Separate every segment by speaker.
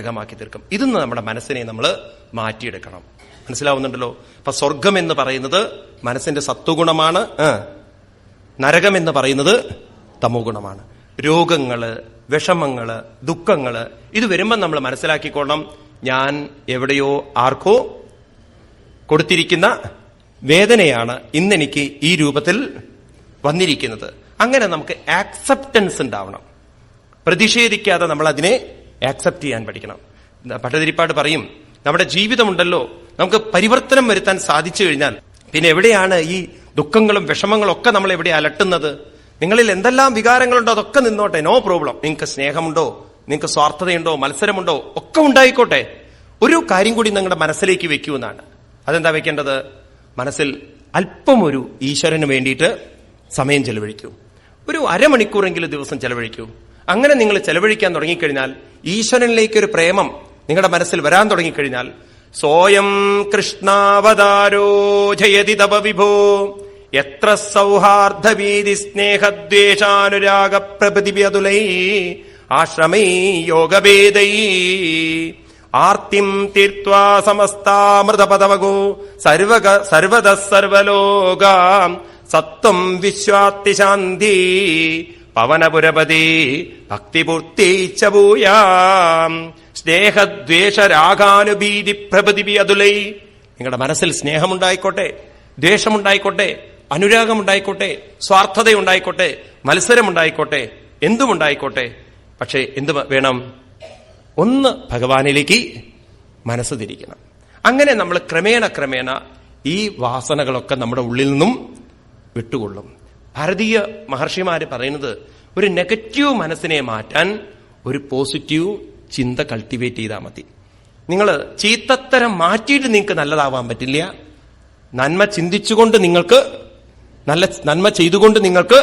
Speaker 1: നരകമാക്കി തീർക്കും. ഇതിന്ന് നമ്മുടെ മനസ്സിനെ നമ്മൾ മാറ്റിയെടുക്കണം. മനസ്സിലാവുന്നുണ്ടല്ലോ? അപ്പൊ സ്വർഗം എന്ന് പറയുന്നത് മനസ്സിന്റെ സത്വഗുണമാണ്, നരകം എന്ന് പറയുന്നത് തമോ ഗുണമാണ്. രോഗങ്ങള്, വിഷമങ്ങള്, ദുഃഖങ്ങള് ഇത് വരുമ്പോൾ നമ്മൾ മനസ്സിലാക്കിക്കൊള്ളണം, ഞാൻ എവിടെയോ ആർക്കോ കൊടുത്തിരിക്കുന്ന വേദനയാണ് ഇന്നെനിക്ക് ഈ രൂപത്തിൽ വന്നിരിക്കുന്നത്. അങ്ങനെ നമുക്ക് ആക്സെപ്റ്റൻസ് ഉണ്ടാവണം. പ്രതിഷേധിക്കാതെ നമ്മൾ അതിനെ ആക്സെപ്റ്റ് ചെയ്യാൻ പഠിക്കണം. ഭട്ടതിരിപ്പാട് പറയും, നമ്മുടെ ജീവിതമുണ്ടല്ലോ, നമുക്ക് പരിവർത്തനം വരുത്താൻ സാധിച്ചു കഴിഞ്ഞാൽ പിന്നെ എവിടെയാണ് ഈ ദുഃഖങ്ങളും വിഷമങ്ങളും ഒക്കെ നമ്മൾ എവിടെ അലട്ടുന്നത്? നിങ്ങളിൽ എന്തെല്ലാം വികാരങ്ങളുണ്ടോ അതൊക്കെ നിന്നോട്ടെ, നോ പ്രോബ്ലം. നിങ്ങൾക്ക് സ്നേഹമുണ്ടോ, നിങ്ങൾക്ക് സ്വാർത്ഥതയുണ്ടോ, മത്സരമുണ്ടോ, ഒക്കെ ഉണ്ടായിക്കോട്ടെ. ഒരു കാര്യം കൂടി നിങ്ങളുടെ മനസ്സിലേക്ക് വെക്കൂന്നാണ്. അതെന്താ വെക്കേണ്ടത്? മനസ്സിൽ അല്പം ഒരു ഈശ്വരന് വേണ്ടിയിട്ട് സമയം ചെലവഴിക്കൂ. ഒരു അരമണിക്കൂറെങ്കിലും ദിവസം ചെലവഴിക്കൂ. അങ്ങനെ നിങ്ങൾ ചെലവഴിക്കാൻ തുടങ്ങിക്കഴിഞ്ഞാൽ, ഈശ്വരനിലേക്കൊരു പ്രേമം നിങ്ങളുടെ മനസ്സിൽ വരാൻ തുടങ്ങിക്കഴിഞ്ഞാൽ, സോയം കൃഷ്ണാവതാരോ ജയതി തവ വിഭോ എത്ര സൗഹാർദ്ദവീതി സ്നേഹദ്വേഷാനുരാഗ പ്രഭൃതിവ്യതുലൈ ആശ്രമൈ യോഗഭേദൈ ആർത്തിം തീർത്വാ സമസ്താമൃതപദമഗോ സർവത സർവലോകാം സത്വം വിശ്വാത്തിശാന്തി പവനപുരപതി ഭക്തിപൂർത്തിച്ച ഭൂയാം സ്നേഹദ്വേഷരാഗാനുഭീതി പ്രഭൃതി അതുലൈ. നിങ്ങളുടെ മനസ്സിൽ സ്നേഹമുണ്ടായിക്കോട്ടെ, ദ്വേഷമുണ്ടായിക്കോട്ടെ, അനുരാഗമുണ്ടായിക്കോട്ടെ, സ്വാർത്ഥതയുണ്ടായിക്കോട്ടെ, മത്സരമുണ്ടായിക്കോട്ടെ, എന്തുമുണ്ടായിക്കോട്ടെ. പക്ഷെ എന്ത് വേണം? ഒന്ന് ഭഗവാനിലേക്ക് മനസ്സ് തിരിക്കണം. അങ്ങനെ നമ്മൾ ക്രമേണ ഈ വാസനകളൊക്കെ നമ്മുടെ ഉള്ളിൽ നിന്നും വിട്ടുകൊള്ളും. ഭാരതീയ മഹർഷിമാര് പറയുന്നത്, ഒരു നെഗറ്റീവ് മനസ്സിനെ മാറ്റാൻ ഒരു പോസിറ്റീവ് ചിന്ത കൾട്ടിവേറ്റ് ചെയ്താൽ മതി. നിങ്ങൾ ചീത്തത്തരം മാറ്റിയിട്ട് നിങ്ങൾക്ക് നല്ലതാവാൻ പറ്റില്ല. നന്മ ചിന്തിച്ചുകൊണ്ട് നിങ്ങൾക്ക് നന്മ ചെയ്തുകൊണ്ട് നിങ്ങൾക്ക്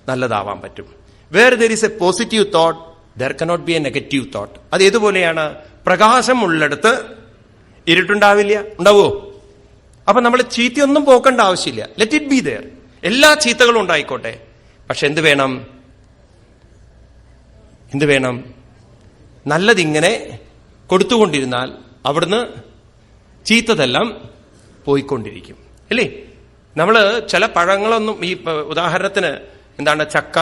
Speaker 1: നല്ലതാവാൻ പറ്റും. Where there is a positive thought, there cannot be a negative thought. അത് ഏതുപോലെയാണ്? പ്രകാശം ഉള്ളിടത്ത് ഇരുട്ടുണ്ടാവില്ല, ഉണ്ടാവോ? അപ്പൊ നമ്മൾ ചീത്തയൊന്നും പോക്കേണ്ട ആവശ്യമില്ല. Let it be there. എല്ലാ ചീത്തകളും ഉണ്ടായിക്കോട്ടെ. പക്ഷെ എന്ത് വേണം? നല്ലതിങ്ങനെ കൊടുത്തുകൊണ്ടിരുന്നാൽ അവിടുന്ന് ചീത്തതെല്ലാം പോയിക്കൊണ്ടിരിക്കും, അല്ലേ? നമ്മള് ചില പഴങ്ങളൊന്നും, ഈ ഉദാഹരണത്തിന് എന്താണ്, ചക്ക,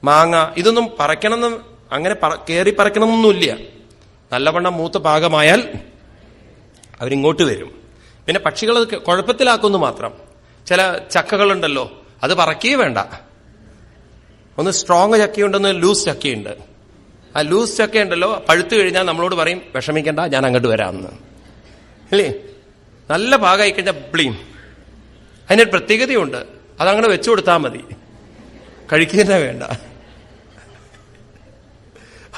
Speaker 1: മാങ്ങ, ഇതൊന്നും പറയ്ക്കണമെന്ന് അങ്ങനെ കയറി പറയ്ക്കണമെന്നൊന്നുമില്ല. നല്ലവണ്ണം മൂത്ത പാകമായാൽ അവരിങ്ങോട്ട് വരും. പിന്നെ പക്ഷികൾ കുഴപ്പത്തിലാക്കുന്നു മാത്രം. ചില ചക്കകളുണ്ടല്ലോ, അത് പറയ്ക്കേ വേണ്ട. ഒന്ന് സ്ട്രോങ് ചക്കയുണ്ട്, ഒന്ന് ലൂസ് ചക്കയുണ്ട്. ആ ലൂസ് ചക്കയുണ്ടല്ലോ, പഴുത്തു കഴിഞ്ഞാൽ നമ്മളോട് പറയും, വിഷമിക്കണ്ട, ഞാൻ അങ്ങോട്ട് വരാമെന്ന്, അല്ലേ? നല്ല പാകമായി കഴിഞ്ഞാൽ ബ്ലീം. അതിനൊരു പ്രത്യേകതയുണ്ട്, അതങ്ങനെ വെച്ചു കൊടുത്താൽ മതി, കഴിക്കുന്നതന്നെ വേണ്ട.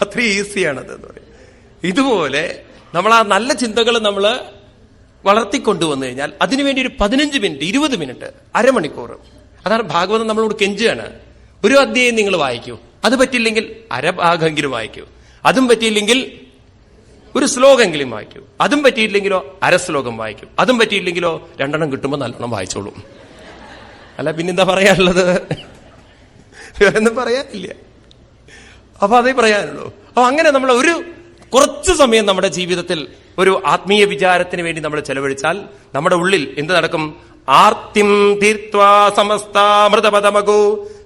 Speaker 1: അത്ര ഈസിയാണത് എന്ന് പറയും. ഇതുപോലെ നമ്മൾ ആ നല്ല ചിന്തകൾ നമ്മൾ വളർത്തിക്കൊണ്ടുവന്നു കഴിഞ്ഞാൽ അതിനുവേണ്ടി ഒരു 15 മിനിറ്റ്, 20 മിനിറ്റ്, അരമണിക്കൂർ, അതാണ് ഭാഗവതം നമ്മളോട് കെഞ്ചുകയാണ്. ഒരു അധ്യായം നിങ്ങൾ വായിക്കൂ. അത് പറ്റില്ലെങ്കിൽ അരഭാഗമെങ്കിലും വായിക്കൂ. അതും പറ്റിയില്ലെങ്കിൽ ഒരു ശ്ലോകമെങ്കിലും വായിക്കൂ. അതും പറ്റിയില്ലെങ്കിലോ അരശ്ലോകം വായിക്കൂ. അതും പറ്റിയില്ലെങ്കിലോ 2 എണ്ണം കിട്ടുമ്പോൾ നല്ലോണം വായിച്ചോളൂ. അല്ല പിന്നെന്താ പറയാനുള്ളത്? വേറൊന്നും പറയാനില്ല. അപ്പൊ അതേ പറയാനുള്ളൂ. അപ്പൊ അങ്ങനെ നമ്മൾ കുറച്ചു സമയം നമ്മുടെ ജീവിതത്തിൽ ഒരു ആത്മീയ വിചാരത്തിന് വേണ്ടി നമ്മൾ ചെലവഴിച്ചാൽ നമ്മുടെ ഉള്ളിൽ എന്ത് നടക്കും? ആർത്തിം തീർത്വാ സമസ്താമൃതപദമഗോ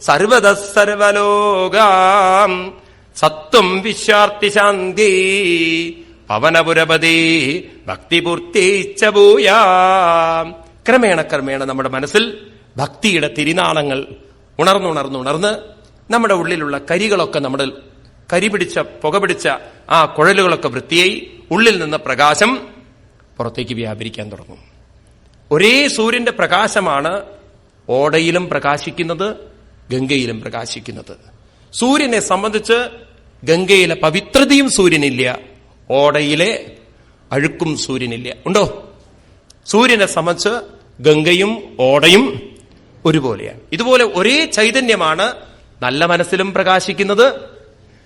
Speaker 1: സർവത സർവലോകാം സത്വം വിശ്വാർത്തിശാന്തി പവനപുരപതി ഭക്തിപൂർത്തിച്ച ഭൂയാം. ക്രമേണ നമ്മുടെ മനസ്സിൽ ഭക്തിയുടെ തിരിനാളങ്ങൾ ഉണർന്ന് നമ്മുടെ ഉള്ളിലുള്ള കരികളൊക്കെ, നമ്മുടെ പുകപിടിച്ച ആ കുഴലുകളൊക്കെ വൃത്തിയായി ഉള്ളിൽ നിന്ന് പ്രകാശം പുറത്തേക്ക് വ്യാപരിക്കാൻ തുടങ്ങും. ഒരേ സൂര്യന്റെ പ്രകാശമാണ് ഓടയിലും പ്രകാശിക്കുന്നത്, ഗംഗയിലും പ്രകാശിക്കുന്നത്. സൂര്യനെ സംബന്ധിച്ച് ഗംഗയിലെ പവിത്രതയും സൂര്യനില്ല, ഓടയിലെ അഴുക്കും സൂര്യനില്ല. ഉണ്ടോ? സൂര്യനെ സംബന്ധിച്ച് ഗംഗയും ഓടയും ഒരുപോലെയാണ്. ഇതുപോലെ ഒരേ ചൈതന്യമാണ് നല്ല മനസ്സിലും പ്രകാശിക്കുന്നത്,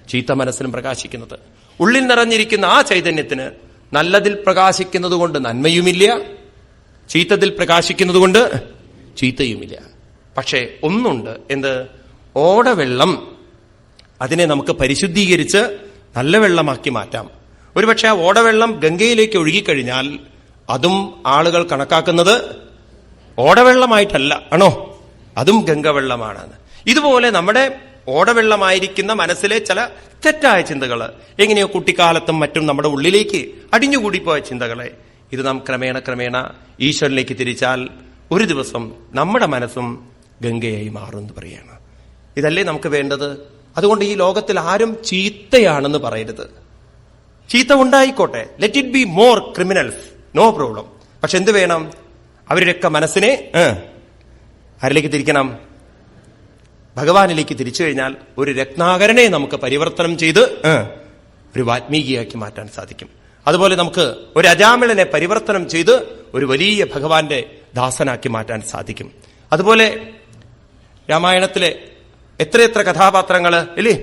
Speaker 1: ചീത്ത മനസ്സിലും പ്രകാശിക്കുന്നത്. ഉള്ളിൽ നിറഞ്ഞിരിക്കുന്ന ആ ചൈതന്യത്തിന് നല്ലതിൽ പ്രകാശിക്കുന്നത് കൊണ്ട് നന്മയുമില്ല, ചീത്തതിൽ പ്രകാശിക്കുന്നത് കൊണ്ട് ചീത്തയുമില്ല. പക്ഷേ ഒന്നുണ്ട്, എന്ത്? ഓടവെള്ളം അതിനെ നമുക്ക് പരിശുദ്ധീകരിച്ച് നല്ല വെള്ളമാക്കി മാറ്റാം. ഒരുപക്ഷെ ആ ഓടവെള്ളം ഗംഗയിലേക്ക് ഒഴുകിക്കഴിഞ്ഞാൽ അതും ആളുകൾ കണക്കാക്കുന്നത് ഓടവെള്ളമായിട്ടല്ല, ആണോ? അതും ഗംഗവെള്ളമാണ്. ഇതുപോലെ നമ്മുടെ ഓടവെള്ളമായിരിക്കുന്ന മനസ്സിലെ ചില തെറ്റായ ചിന്തകൾ എങ്ങനെയോ കുട്ടിക്കാലത്തും മറ്റും നമ്മുടെ ഉള്ളിലേക്ക് അടിഞ്ഞുകൂടിപ്പോയ ചിന്തകളെ ഇത് നാം ക്രമേണ ഈശ്വരനിലേക്ക് തിരിച്ചാൽ ഒരു ദിവസം നമ്മുടെ മനസ്സും ഗംഗയായി മാറുമെന്ന് പറയാണ്. ഇതല്ലേ നമുക്ക് വേണ്ടത്? അതുകൊണ്ട് ഈ ലോകത്തിൽ ആരും ചീത്തയാണെന്ന് പറയരുത്. ചീത്ത ഉണ്ടായിക്കോട്ടെ, let it be more criminals, no problem. പക്ഷെ എന്ത് വേണം? അവരുടെയൊക്കെ മനസ്സിനെ ആരിലേക്ക് തിരിക്കണം? ഭഗവാനിലേക്ക് തിരിച്ചു കഴിഞ്ഞാൽ ഒരു രത്നാകരനെ നമുക്ക് പരിവർത്തനം ചെയ്ത് ഒരു വാൽമീകിയാക്കി മാറ്റാൻ സാധിക്കും. അതുപോലെ നമുക്ക് ഒരു അജാമിളനെ പരിവർത്തനം ചെയ്ത് ഒരു വലിയ ഭഗവാന്റെ ദാസനാക്കി മാറ്റാൻ സാധിക്കും. അതുപോലെ രാമായണത്തിലെ എത്രയെത്ര കഥാപാത്രങ്ങള് ഇല്ലേ?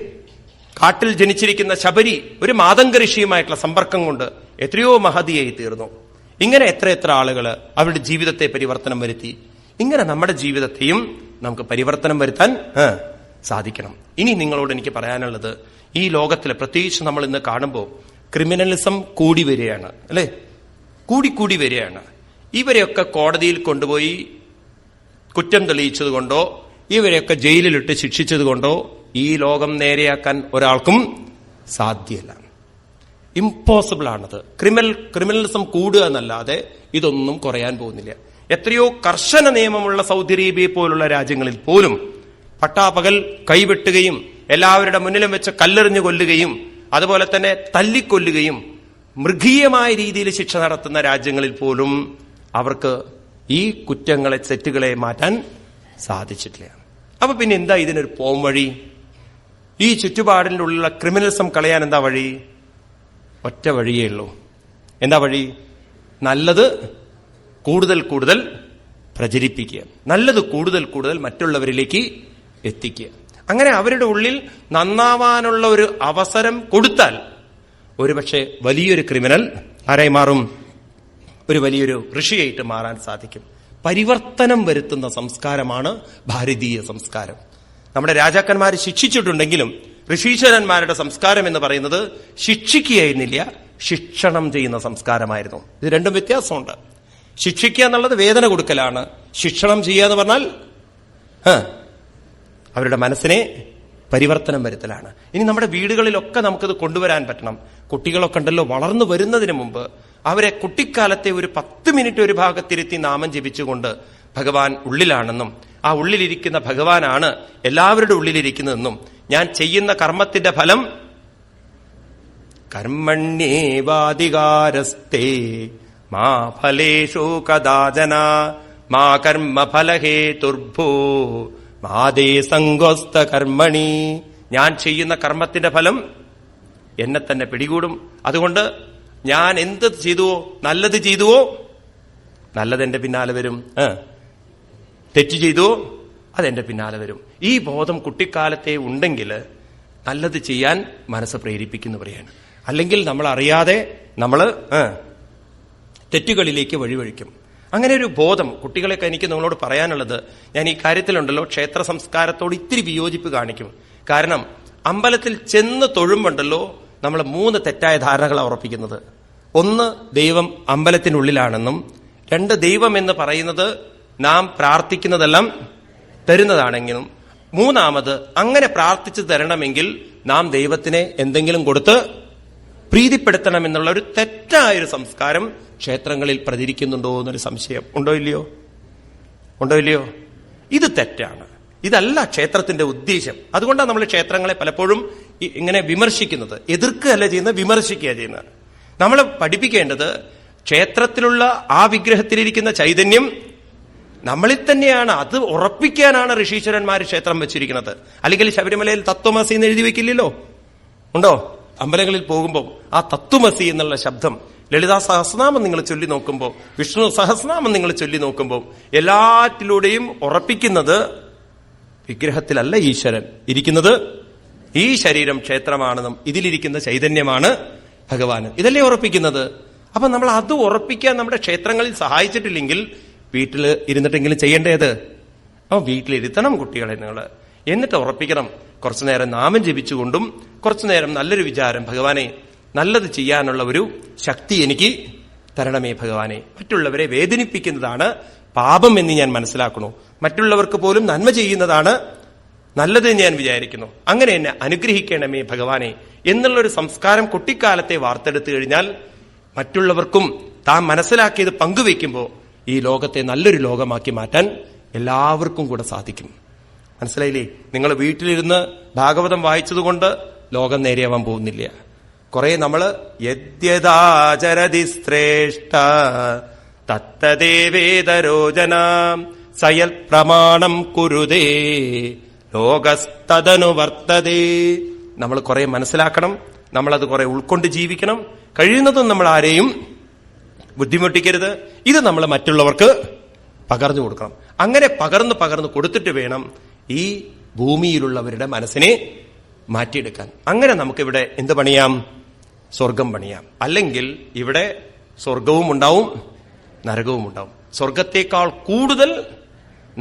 Speaker 1: കാട്ടിൽ ജനിച്ചിരിക്കുന്ന ശബരി ഒരു മാതംഗ ഋഷിയുമായിട്ടുള്ള സമ്പർക്കം കൊണ്ട് എത്രയോ മഹതിയായി തീർന്നു. ഇങ്ങനെ എത്രയെത്ര ആളുകള് അവരുടെ ജീവിതത്തെ പരിവർത്തനം വരുത്തി. ഇങ്ങനെ നമ്മുടെ ജീവിതത്തെയും നമുക്ക് പരിവർത്തനം വരുത്താൻ സാധിക്കണം. ഇനി നിങ്ങളോട് എനിക്ക് പറയാനുള്ളത്, ഈ ലോകത്തിലെ പ്രത്യേകിച്ച് നമ്മൾ ഇന്ന് കാണുമ്പോൾ ക്രിമിനലിസം കൂടി വരികയാണ്, അല്ലെ? കൂടി വരികയാണ്. ഇവരെയൊക്കെ കോടതിയിൽ കൊണ്ടുപോയി കുറ്റം തെളിയിച്ചതുകൊണ്ടോ ഇവരെയൊക്കെ ജയിലിലിട്ട് ശിക്ഷിച്ചതുകൊണ്ടോ ഈ ലോകം നേരെയാക്കാൻ ഒരാൾക്കും സാധ്യമല്ല. ഇമ്പോസിബിൾ ആണത്. ക്രിമിനലിസം കൂടുക എന്നല്ലാതെ ഇതൊന്നും കുറയാൻ പോകുന്നില്ല. എത്രയോ കർശന നിയമമുള്ള സൗദി അറേബ്യ പോലുള്ള രാജ്യങ്ങളിൽ പോലും പട്ടാപകൽ കൈവെട്ടുകയും എല്ലാവരുടെ മുന്നിലും വെച്ച് കല്ലെറിഞ്ഞു കൊല്ലുകയും അതുപോലെ തന്നെ തല്ലിക്കൊല്ലുകയും മൃഗീയമായ രീതിയിൽ ശിക്ഷ നടത്തുന്ന രാജ്യങ്ങളിൽ പോലും അവർക്ക് ഈ കുറ്റങ്ങളെ, തെറ്റുകളെ മാറ്റാൻ സാധിച്ചിട്ടില്ല. അപ്പൊ പിന്നെ എന്താ ഇതിനൊരു പോം വഴി? ഈ ചുറ്റുപാടിലുള്ള ക്രിമിനലിസം കളയാൻ എന്താ വഴി? ഒറ്റ വഴിയേ ഉള്ളൂ. എന്താ വഴി? നല്ലത് കൂടുതൽ പ്രചരിപ്പിക്കുക, നല്ലത് കൂടുതൽ മറ്റുള്ളവരിലേക്ക് എത്തിക്കുക. അങ്ങനെ അവരുടെ ഉള്ളിൽ നന്നാവാനുള്ള ഒരു അവസരം കൊടുത്താൽ ഒരുപക്ഷെ വലിയൊരു ക്രിമിനൽ ആരായി മാറും? ഒരു വലിയൊരു ഋഷിയായിട്ട് മാറാൻ സാധിക്കും. പരിവർത്തനം വരുത്തുന്ന സംസ്കാരമാണ് ഭാരതീയ സംസ്കാരം. നമ്മുടെ രാജാക്കന്മാർ ശിക്ഷിച്ചിട്ടുണ്ടെങ്കിലും ഋഷീശ്വരന്മാരുടെ സംസ്കാരം എന്ന് പറയുന്നത് ശിക്ഷിക്കുകയായിരുന്നില്ല, ശിക്ഷണം ചെയ്യുന്ന സംസ്കാരമായിരുന്നു. ഇത് രണ്ടും വ്യത്യാസമുണ്ട്. ശിക്ഷിക്കുക എന്നുള്ളത് വേദന കൊടുക്കലാണ്. ശിക്ഷണം ചെയ്യുക എന്ന് പറഞ്ഞാൽ അവരുടെ മനസ്സിനെ പരിവർത്തനം വരുത്തലാണ്. ഇനി നമ്മുടെ വീടുകളിലൊക്കെ നമുക്കത് കൊണ്ടുവരാൻ പറ്റണം. കുട്ടികളൊക്കെ ഉണ്ടല്ലോ, വളർന്നു വരുന്നതിന് മുമ്പ് അവരെ കുട്ടിക്കാലത്തെ ഒരു 10 മിനിറ്റ് ഒരു ഭാഗത്തിരുത്തി നാമം ജപിച്ചുകൊണ്ട് ഭഗവാൻ ഉള്ളിലാണെന്നും ആ ഉള്ളിലിരിക്കുന്ന ഭഗവാനാണ് എല്ലാവരുടെ ഉള്ളിലിരിക്കുന്നതെന്നും ഞാൻ ചെയ്യുന്ന കർമ്മത്തിന്റെ ഫലം കർമ്മണ്യേവാധികാരസ്തേ മാ ഫലേഷു കദാചന മാ കർമ്മ ഫലഹേതുർഭൂ മാദേ സംഗോസ്ത കർമ്മണി. ഞാൻ ചെയ്യുന്ന കർമ്മത്തിന്റെ ഫലം എന്നെ തന്നെ പിടികൂടും. അതുകൊണ്ട് ഞാൻ എന്ത് ചെയ്തുവോ, നല്ലത് ചെയ്തുവോ, നല്ലതെന്റെ പിന്നാലെ വരും. തെറ്റ് ചെയ്തുവോ, അതെന്റെ പിന്നാലെ വരും. ഈ ബോധം കുട്ടിക്കാലത്തെ ഉണ്ടെങ്കിൽ നല്ലത് ചെയ്യാൻ മനസ്സ് പ്രേരിപ്പിക്കുന്നു പറയാണ്. അല്ലെങ്കിൽ നമ്മൾ അറിയാതെ നമ്മൾ തെറ്റുകളിലേക്ക് വഴിവഴിക്കും. അങ്ങനെ ഒരു ബോധം കുട്ടികളെയൊക്കെ എനിക്ക് നിങ്ങളോട് പറയാനുള്ളത്, ഞാൻ ഈ കാര്യത്തിലുണ്ടല്ലോ ക്ഷേത്ര സംസ്കാരത്തോട് ഇത്തിരി വിയോജിപ്പ് കാണിക്കും. കാരണം അമ്പലത്തിൽ ചെന്ന് തൊഴുമ്പുണ്ടല്ലോ നമ്മൾ 3 തെറ്റായ ധാരണകളാണ് ഉറപ്പിക്കുന്നത്. 1, ദൈവം അമ്പലത്തിനുള്ളിലാണെന്നും. 2, ദൈവം എന്ന് പറയുന്നത് നാം പ്രാർത്ഥിക്കുന്നതെല്ലാം തരുന്നതാണെങ്കിലും. 3, അങ്ങനെ പ്രാർത്ഥിച്ചു തരണമെങ്കിൽ നാം ദൈവത്തിനെ എന്തെങ്കിലും കൊടുത്ത് പ്രീതിപ്പെടുത്തണം എന്നുള്ള ഒരു തെറ്റായൊരു സംസ്കാരം ക്ഷേത്രങ്ങളിൽ പ്രചരിക്കുന്നുണ്ടോ എന്നൊരു സംശയം ഉണ്ടോ ഇല്ലയോ? ഇത് തെറ്റാണ്. ഇതല്ല ക്ഷേത്രത്തിന്റെ ഉദ്ദേശം. അതുകൊണ്ടാണ് നമ്മൾ ക്ഷേത്രങ്ങളെ പലപ്പോഴും ഇങ്ങനെ വിമർശിക്കുന്നത്. എതിർക്കുകയല്ല ചെയ്യുന്നത്, വിമർശിക്കുക ചെയ്യുന്നത്. നമ്മൾ പഠിപ്പിക്കേണ്ടത് ക്ഷേത്രത്തിലുള്ള ആ വിഗ്രഹത്തിലിരിക്കുന്ന ചൈതന്യം നമ്മളിൽ തന്നെയാണ്. അത് ഉറപ്പിക്കാനാണ് ഋഷീശ്വരന്മാർ ക്ഷേത്രം വെച്ചിരിക്കുന്നത്. അല്ലെങ്കിൽ ശബരിമലയിൽ തത്വമസി എന്ന് എഴുതി വെക്കില്ലല്ലോ, ഉണ്ടോ? അമ്പലങ്ങളിൽ പോകുമ്പോൾ ആ തത്വമസി എന്നുള്ള ശബ്ദം, ലളിതാ സഹസ്രനാമം നിങ്ങൾ ചൊല്ലി നോക്കുമ്പോൾ, വിഷ്ണു സഹസ്രനാമം നിങ്ങൾ ചൊല്ലി നോക്കുമ്പോൾ എല്ലാറ്റിലൂടെയും ഉറപ്പിക്കുന്നത് വിഗ്രഹത്തിലല്ല ഈശ്വരൻ ഇരിക്കുന്നത്, ഈ ശരീരം ക്ഷേത്രമാണെന്നും ഇതിലിരിക്കുന്ന ചൈതന്യമാണ് ഭഗവാൻ. ഇതല്ലേ ഉറപ്പിക്കുന്നത്? അപ്പൊ നമ്മൾ അത് ഉറപ്പിക്കാൻ നമ്മുടെ ക്ഷേത്രങ്ങളിൽ സഹായിച്ചിട്ടില്ലെങ്കിൽ വീട്ടിൽ ഇരുന്നിട്ടെങ്കിലും ചെയ്യേണ്ടത് വീട്ടിലിരുത്തണം കുട്ടികളെ നിങ്ങൾ. എന്നിട്ട് ഉറപ്പിക്കണം. കുറച്ചുനേരം നാമം ജപിച്ചുകൊണ്ടും കുറച്ചുനേരം നല്ലൊരു വിചാരം, ഭഗവാനെ നല്ലത് ചെയ്യാനുള്ള ഒരു ശക്തി എനിക്ക് തരണമേ ഭഗവാനെ. മറ്റുള്ളവരെ വേദനിപ്പിക്കുന്നതാണ് പാപം എന്ന് ഞാൻ മനസ്സിലാക്കുന്നു. മറ്റുള്ളവർക്ക് പോലും നന്മ ചെയ്യുന്നതാണ് നല്ലത് ഞാൻ വിചാരിക്കുന്നു. അങ്ങനെ എന്നെ അനുഗ്രഹിക്കണമേ ഭഗവാനെ എന്നുള്ളൊരു സംസ്കാരം കുട്ടിക്കാലത്തെ വാർത്തെടുത്തു കഴിഞ്ഞാൽ മറ്റുള്ളവർക്കും താൻ മനസ്സിലാക്കിയത് പങ്കുവെക്കുമ്പോൾ ഈ ലോകത്തെ നല്ലൊരു ലോകമാക്കി മാറ്റാൻ എല്ലാവർക്കും കൂടെ സാധിക്കും. മനസ്സിലായില്ലേ? നിങ്ങൾ വീട്ടിലിരുന്ന് ഭാഗവതം വായിച്ചതുകൊണ്ട് ലോകം നേരെയാവാൻ പോകുന്നില്ല. കുറെ നമ്മള് യദ്യദാചരതി ശ്രേഷ്ഠ തത്തദേവേതരോജനാം സയൽ പ്രമാണം കുരുതേ ലോകസ്തദനു വർത്തതേ. നമ്മൾ കുറെ മനസ്സിലാക്കണം, നമ്മളത് കുറെ ഉൾക്കൊണ്ട് ജീവിക്കണം. കഴിയുന്നതും നമ്മൾ ആരെയും ബുദ്ധിമുട്ടിക്കരുത്. ഇത് നമ്മൾ മറ്റുള്ളവർക്ക് പകർന്നു കൊടുക്കണം. അങ്ങനെ പകർന്ന് കൊടുത്തിട്ട് വേണം ഈ ഭൂമിയിലുള്ളവരുടെ മനസ്സിനെ മാറ്റിയെടുക്കാൻ. അങ്ങനെ നമുക്കിവിടെ എന്ത് പണിയാം? സ്വർഗം പണിയാം. അല്ലെങ്കിൽ ഇവിടെ സ്വർഗവും ഉണ്ടാവും നരകവും ഉണ്ടാവും. സ്വർഗത്തേക്കാൾ കൂടുതൽ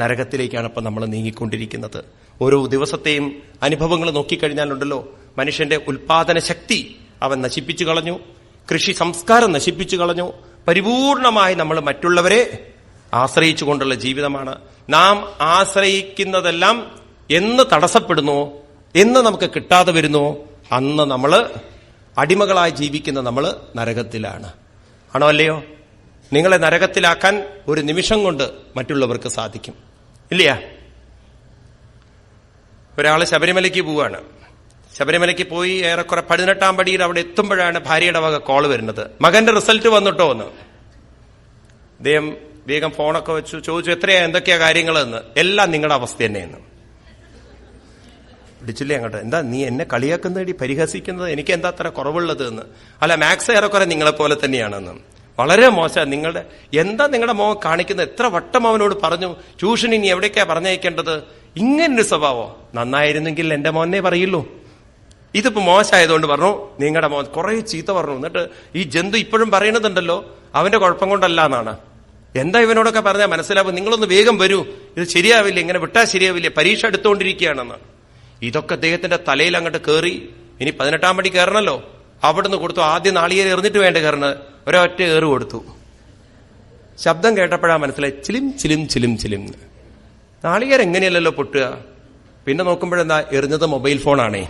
Speaker 1: നരകത്തിലേക്കാണ് ഇപ്പൊ നമ്മൾ നീങ്ങിക്കൊണ്ടിരിക്കുന്നത്. ഓരോ ദിവസത്തെയും അനുഭവങ്ങൾ നോക്കിക്കഴിഞ്ഞാലുണ്ടല്ലോ, മനുഷ്യന്റെ ഉൽപാദന ശക്തി അവൻ നശിപ്പിച്ചു കളഞ്ഞു, കൃഷി സംസ്കാരം നശിപ്പിച്ചു കളഞ്ഞു. പരിപൂർണമായി നമ്മൾ മറ്റുള്ളവരെ ആശ്രയിച്ചുകൊണ്ടുള്ള ജീവിതമാണ്. നാം ആശ്രയിക്കുന്നതെല്ലാം എന്ന് തടസ്സപ്പെടുന്നു, എന്ന് നമുക്ക് കിട്ടാതെ വരുന്നു, അന്ന് നമ്മൾ അടിമകളായി ജീവിക്കുന്ന നമ്മൾ നരകത്തിലാണ്. ആണോ അല്ലയോ? നിങ്ങളെ നരകത്തിലാക്കാൻ ഒരു നിമിഷം കൊണ്ട് മറ്റുള്ളവർക്ക് സാധിക്കും, ഇല്ലയാ? ഒരാള് ശബരിമലയ്ക്ക് പോവാണ്. ശബരിമലയ്ക്ക് പോയി ഏറെക്കുറെ 18ാം പടിയിൽ അവിടെ എത്തുമ്പോഴാണ് ഭാര്യയുടെ വക കോള് വരുന്നത്, മകന്റെ റിസൾട്ട് വന്നിട്ടോ എന്ന്. അദ്ദേഹം വേഗം ഫോണൊക്കെ വെച്ചു ചോദിച്ചു, എന്തൊക്കെയാ കാര്യങ്ങളെന്ന്. എല്ലാം നിങ്ങളുടെ അവസ്ഥ തന്നെയെന്ന്. പിടിച്ചില്ലേ അങ്ങോട്ട്? എന്താ നീ എന്നെ കളിയാക്കുന്നതി, പരിഹസിക്കുന്നത്? എനിക്ക് എന്താ അത്ര കുറവുള്ളത് എന്ന്. അല്ല, മാത്സ് ഏറെക്കുറെ നിങ്ങളെ പോലെ തന്നെയാണെന്ന്. വളരെ മോശം. നിങ്ങളുടെ മോൻ കാണിക്കുന്നത്. എത്ര വട്ടം അവനോട് പറഞ്ഞു ട്യൂഷൻ ഇനി എവിടേക്കാ പറഞ്ഞയക്കേണ്ടത്? ഇങ്ങനൊരു സ്വഭാവോ? നന്നായിരുന്നെങ്കിൽ എന്റെ മോനെ പറയുള്ളൂ. ഇതിപ്പോ മോശമായതുകൊണ്ട് പറഞ്ഞു നിങ്ങളുടെ മോൻ. കുറെ ചീത്ത പറഞ്ഞു. എന്നിട്ട് ഈ ജന്തു ഇപ്പോഴും പറയണതുണ്ടല്ലോ അവന്റെ കുഴപ്പം കൊണ്ടല്ല എന്നാണ്. എന്താ ഇവനോടൊക്കെ പറഞ്ഞാൽ മനസ്സിലാവും? നിങ്ങളൊന്ന് വേഗം വരൂ, ഇത് ശരിയാവില്ല, ഇങ്ങനെ വിട്ടാൽ ശരിയാവില്ല, പരീക്ഷ എടുത്തുകൊണ്ടിരിക്കുകയാണെന്ന്. ഇതൊക്കെ അദ്ദേഹത്തിന്റെ തലയിൽ അങ്ങോട്ട് കയറി. ഇനി 18ാം പടി കയറണല്ലോ. അവിടുന്ന് കൊടുത്തു. ആദ്യം നാളികേരം എറിഞ്ഞിട്ട് വേണ്ട കയറണത്. ഒരൊറ്റ ഏറ് കൊടുത്തു. ശബ്ദം കേട്ടപ്പോഴാ മനസ്സിലായി, ചിലിം ചിലിം ചിലിം ചിലിം. നാളികേരം എങ്ങനെയല്ലല്ലോ പൊട്ടുക. പിന്നെ നോക്കുമ്പോഴെന്താ, എറിഞ്ഞത് മൊബൈൽ ഫോണാണേ.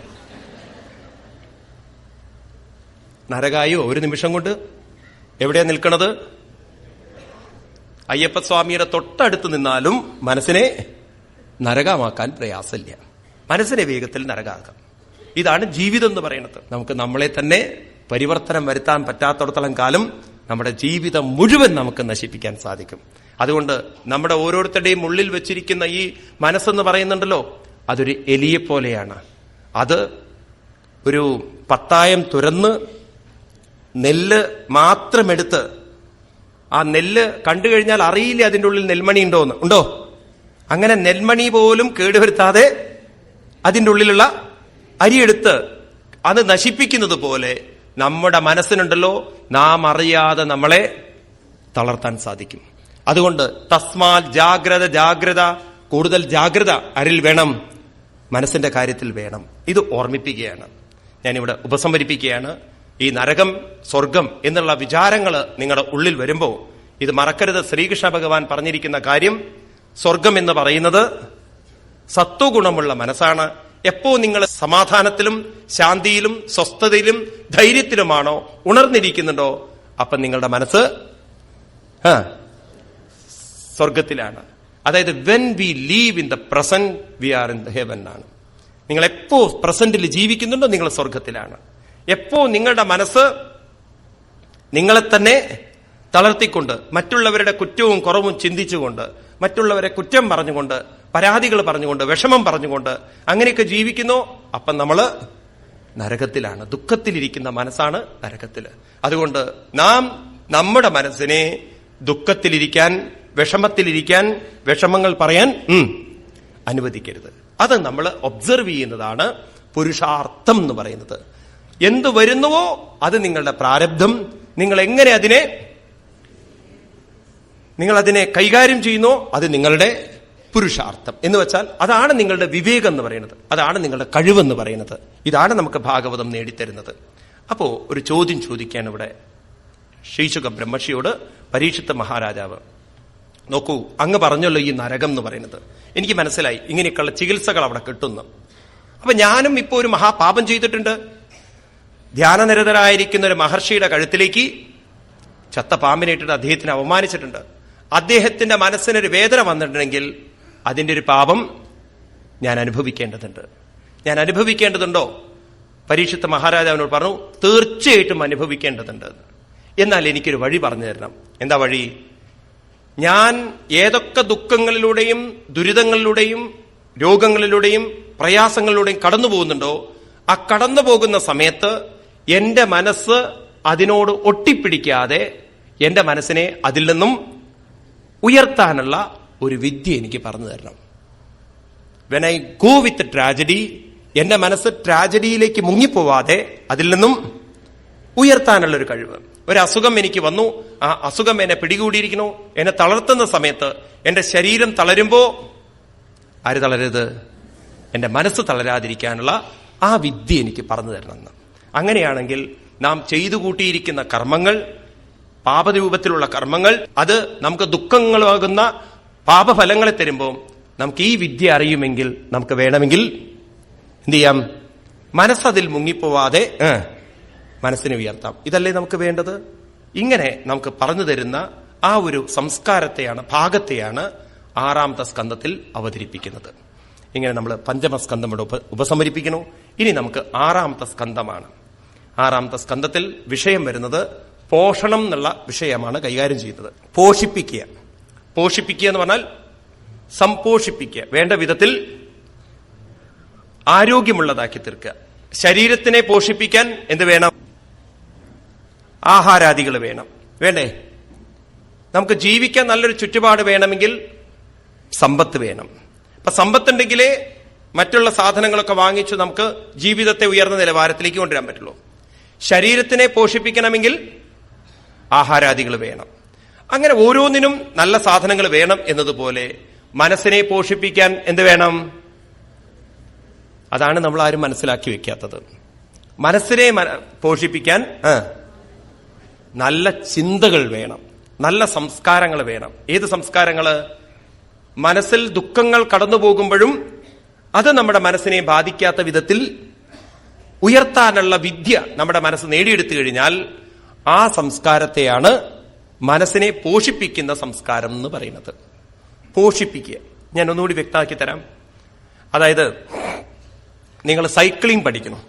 Speaker 1: നരകായോ ഒരു നിമിഷം കൊണ്ട്? എവിടെയാ നിൽക്കണത്? അയ്യപ്പസ്വാമിയുടെ തൊട്ടടുത്ത് നിന്നാലും മനസ്സിനെ നരകമാക്കാൻ പ്രയാസമില്ല. മനസ്സിനെ വേഗത്തിൽ നരകാക്കാം. ഇതാണ് ജീവിതം എന്ന് പറയുന്നത്. നമുക്ക് നമ്മളെ തന്നെ പരിവർത്തനം വരുത്താൻ പറ്റാത്തടത്തോളം കാലം നമ്മുടെ ജീവിതം മുഴുവൻ നമുക്ക് നശിപ്പിക്കാൻ സാധിക്കും. അതുകൊണ്ട് നമ്മുടെ ഓരോരുത്തരുടെയും ഉള്ളിൽ വെച്ചിരിക്കുന്ന ഈ മനസ്സെന്ന് പറയുന്നുണ്ടല്ലോ, അതൊരു എലിയെ പോലെയാണ്. അത് ഒരു പത്തായം തുരന്ന് നെല്ല് മാത്രമെടുത്ത്, ആ നെല്ല് കണ്ടു കഴിഞ്ഞാൽ അറിയില്ല അതിൻ്റെ ഉള്ളിൽ നെൽമണി ഉണ്ടോന്ന്. ഉണ്ടോ? അങ്ങനെ നെൽമണി പോലും കേടുവരുത്താതെ അതിൻ്റെ ഉള്ളിലുള്ള അരിയെടുത്ത് അത് നശിപ്പിക്കുന്നത് പോലെ നമ്മുടെ മനസ്സിനുണ്ടല്ലോ, നാം അറിയാതെ നമ്മളെ തളർത്താൻ സാധിക്കും. അതുകൊണ്ട് തസ്മാൽ ജാഗ്രത ജാഗ്രത, കൂടുതൽ ജാഗ്രത അരിൽ വേണം, മനസ്സിന്റെ കാര്യത്തിൽ വേണം. ഇത് ഓർമ്മിപ്പിക്കുകയാണ്. ഞാനിവിടെ ഉപസംഹരിപ്പിക്കുകയാണ്. ഈ നരകം സ്വർഗം എന്നുള്ള വിചാരങ്ങൾ നിങ്ങളുടെ ഉള്ളിൽ വരുമ്പോൾ ഇത് മറക്കരുത്. ശ്രീകൃഷ്ണ ഭഗവാൻ പറഞ്ഞിരിക്കുന്ന കാര്യം, സ്വർഗം എന്ന് പറയുന്നത് സത്വഗുണമുള്ള മനസ്സാണ്. എപ്പോ നിങ്ങൾ സമാധാനത്തിലും ശാന്തിയിലും സ്വസ്ഥതയിലും ധൈര്യത്തിലുമാണോ ഉണർന്നിരിക്കുന്നുണ്ടോ, അപ്പൊ നിങ്ങളുടെ മനസ്സ് സ്വർഗത്തിലാണ്. അതായത് when we live in the present we are in the heaven ആണ്. നിങ്ങൾ എപ്പോ പ്രസന്റിൽ ജീവിക്കുന്നുണ്ടോ നിങ്ങൾ സ്വർഗത്തിലാണ്. എപ്പോ നിങ്ങളുടെ മനസ്സ് നിങ്ങളെ തന്നെ തളർത്തിക്കൊണ്ട്, മറ്റുള്ളവരുടെ കുറ്റവും കുറവും ചിന്തിച്ചുകൊണ്ട്, മറ്റുള്ളവരെ കുറ്റം പറഞ്ഞുകൊണ്ട്, പരാതികൾ പറഞ്ഞുകൊണ്ട്, വിഷമം പറഞ്ഞുകൊണ്ട് അങ്ങനെയൊക്കെ ജീവിക്കുന്നു, അപ്പം നമ്മള് നരകത്തിലാണ്. ദുഃഖത്തിലിരിക്കുന്ന മനസ്സാണ് നരകത്തില്. അതുകൊണ്ട് നാം നമ്മുടെ മനസ്സിനെ ദുഃഖത്തിലിരിക്കാൻ, വിഷമത്തിലിരിക്കാൻ, വിഷമങ്ങൾ പറയാൻ അനുവദിക്കരുത്. അത് നമ്മൾ ഒബ്സർവ് ചെയ്യുന്നതാണ് പുരുഷാർത്ഥം എന്ന് പറയുന്നത്. എന്തു വരുന്നുവോ അത് നിങ്ങളുടെ പ്രാരബ്ധം. നിങ്ങൾ എങ്ങനെ അതിനെ കൈകാര്യം ചെയ്യുന്നോ അത് നിങ്ങളുടെ പുരുഷാർത്ഥം എന്ന് വെച്ചാൽ അതാണ് നിങ്ങളുടെ വിവേകം എന്ന് പറയുന്നത്, അതാണ് നിങ്ങളുടെ കഴിവെന്ന് പറയുന്നത്. ഇതാണ് നമുക്ക് ഭാഗവതം നേടിത്തരുന്നത്. അപ്പോ ഒരു ചോദ്യം ചോദിക്കാൻ ഇവിടെ ശ്രീശുക ബ്രഹ്മർഷിയോട് പരീക്ഷിത്ത മഹാരാജാവ്. നോക്കൂ, അങ്ങ് പറഞ്ഞല്ലോ ഈ നരകം എന്ന് പറയുന്നത്, എനിക്ക് മനസ്സിലായി ഇങ്ങനെയൊക്കെയുള്ള ചികിത്സകൾ അവിടെ കിട്ടുന്നു. അപ്പൊ ഞാനും ഇപ്പോ ഒരു മഹാപാപം ചെയ്തിട്ടുണ്ട്. ധ്യാനനിരതരായിരിക്കുന്ന ഒരു മഹർഷിയുടെ കഴുത്തിലേക്ക് ചത്ത പാമ്പിനിട്ടിട്ട് അദ്ദേഹത്തിനെ അവമാനിച്ചിട്ടുണ്ട്. അദ്ദേഹത്തിന്റെ മനസ്സിനൊരു വേദന വന്നിട്ടുണ്ടെങ്കിൽ അതിന്റെ ഒരു പാപം ഞാൻ അനുഭവിക്കേണ്ടതുണ്ട്. ഞാൻ അനുഭവിക്കേണ്ടതുണ്ടോ? പരീക്ഷിത്ത മഹാരാജാവിനോട് പറഞ്ഞു, തീർച്ചയായിട്ടും അനുഭവിക്കേണ്ടതുണ്ട്. എന്നാൽ എനിക്കൊരു വഴി പറഞ്ഞു തരണം. എന്താ വഴി? ഞാൻ ഏതൊക്കെ ദുഃഖങ്ങളിലൂടെയും ദുരിതങ്ങളിലൂടെയും രോഗങ്ങളിലൂടെയും പ്രയാസങ്ങളിലൂടെയും കടന്നു പോകുന്നുണ്ടോ, ആ കടന്നു പോകുന്ന സമയത്ത് എന്റെ മനസ്സ് അതിനോട് ഒട്ടിപ്പിടിക്കാതെ എന്റെ മനസ്സിനെ അതിൽ നിന്നും ഉയർത്താനുള്ള ഒരു വിദ്യ എനിക്ക് പറഞ്ഞു തരണം. When I go with tragedy, എന്റെ മനസ്സ് ട്രാജഡിയിലേക്ക് മുങ്ങിപ്പോവാതെ അതിൽ നിന്നും ഉയർത്താനുള്ള ഒരു കഴിവ്. ഒരു അസുഖം എനിക്ക് വന്നു, ആ അസുഖം എന്നെ പിടികൂടിയിരിക്കുന്നു, എന്നെ തളർത്തുന്ന സമയത്ത് എന്റെ ശരീരം തളരുമ്പോ ആര് തളരരുത്? എന്റെ മനസ്സ് തളരാതിരിക്കാനുള്ള ആ വിദ്യ എനിക്ക് പറഞ്ഞു തരണമെന്ന്. അങ്ങനെയാണെങ്കിൽ നാം ചെയ്തു കൂട്ടിയിരിക്കുന്ന കർമ്മങ്ങൾ, പാപരൂപത്തിലുള്ള കർമ്മങ്ങൾ, അത് നമുക്ക് ദുഃഖങ്ങളാകുന്ന പാപഫലങ്ങളെ തരുമ്പോൾ നമുക്ക് ഈ വിദ്യ അറിയുമെങ്കിൽ നമുക്ക് വേണമെങ്കിൽ എന്ത് ചെയ്യാം? മനസ്സതിൽ മുങ്ങിപ്പോവാതെ മനസ്സിനെ ഉയർത്താം. ഇതല്ലേ നമുക്ക് വേണ്ടത്? ഇങ്ങനെ നമുക്ക് പറഞ്ഞു തരുന്ന ആ ഒരു സംസ്കാരത്തെയാണ്, ഭാഗത്തെയാണ് ആറാമത്തെ സ്കന്ധത്തിൽ അവതരിപ്പിക്കുന്നത്. ഇങ്ങനെ നമ്മൾ പഞ്ചമസ്കന്ധം ഉപസമരിപ്പിക്കുന്നു. ഇനി നമുക്ക് ആറാമത്തെ സ്കന്ധമാണ്. ആറാമത്തെ സ്കന്ധത്തിൽ വിഷയം വരുന്നത് പോഷണം എന്നുള്ള വിഷയമാണ് കൈകാര്യം ചെയ്യുന്നത്. പോഷിപ്പിക്കുക. പോഷിപ്പിക്കുക എന്ന് പറഞ്ഞാൽ സംപോഷിപ്പിക്കുക, വേണ്ട വിധത്തിൽ ആരോഗ്യമുള്ളതാക്കി തീർക്കുക. ശരീരത്തിനെ പോഷിപ്പിക്കാൻ എന്ത് വേണം? ആഹാരാദികൾ വേണം, വേണ്ടേ? നമുക്ക് ജീവിക്കാൻ നല്ലൊരു ചുറ്റുപാട് വേണമെങ്കിൽ സമ്പത്ത് വേണം. അപ്പൊ സമ്പത്തുണ്ടെങ്കിലേ മറ്റുള്ള സാധനങ്ങളൊക്കെ വാങ്ങിച്ചു നമുക്ക് ജീവിതത്തെ ഉയർന്ന നിലവാരത്തിലേക്ക് കൊണ്ടുവരാൻ പറ്റുള്ളൂ. ശരീരത്തിനെ പോഷിപ്പിക്കണമെങ്കിൽ ആഹാരാദികൾ വേണം. അങ്ങനെ ഓരോന്നിനും നല്ല സാധനങ്ങൾ വേണം എന്നതുപോലെ മനസ്സിനെ പോഷിപ്പിക്കാൻ എന്ത് വേണം? അതാണ് നമ്മൾ ആരും മനസ്സിലാക്കി വെക്കാത്തത്. മനസ്സിനെ പോഷിപ്പിക്കാൻ നല്ല ചിന്തകൾ വേണം, നല്ല സംസ്കാരങ്ങൾ വേണം. ഏത് സംസ്കാരങ്ങള്? മനസ്സിൽ ദുഃഖങ്ങൾ കടന്നു പോകുമ്പോഴും അത് നമ്മുടെ മനസ്സിനെ ബാധിക്കാത്ത വിധത്തിൽ ഉയർത്താനുള്ള വിദ്യ നമ്മുടെ മനസ്സ് നേടിയെടുത്തു കഴിഞ്ഞാൽ ആ സംസ്കാരത്തെയാണ് മനസ്സിനെ പോഷിപ്പിക്കുന്ന സംസ്കാരം എന്ന് പറയുന്നത്. പോഷിപ്പിക്കുക. ഞാൻ ഒന്നുകൂടി വ്യക്തമാക്കി തരാം. അതായത് നിങ്ങൾ സൈക്ലിംഗ് പഠിക്കണം,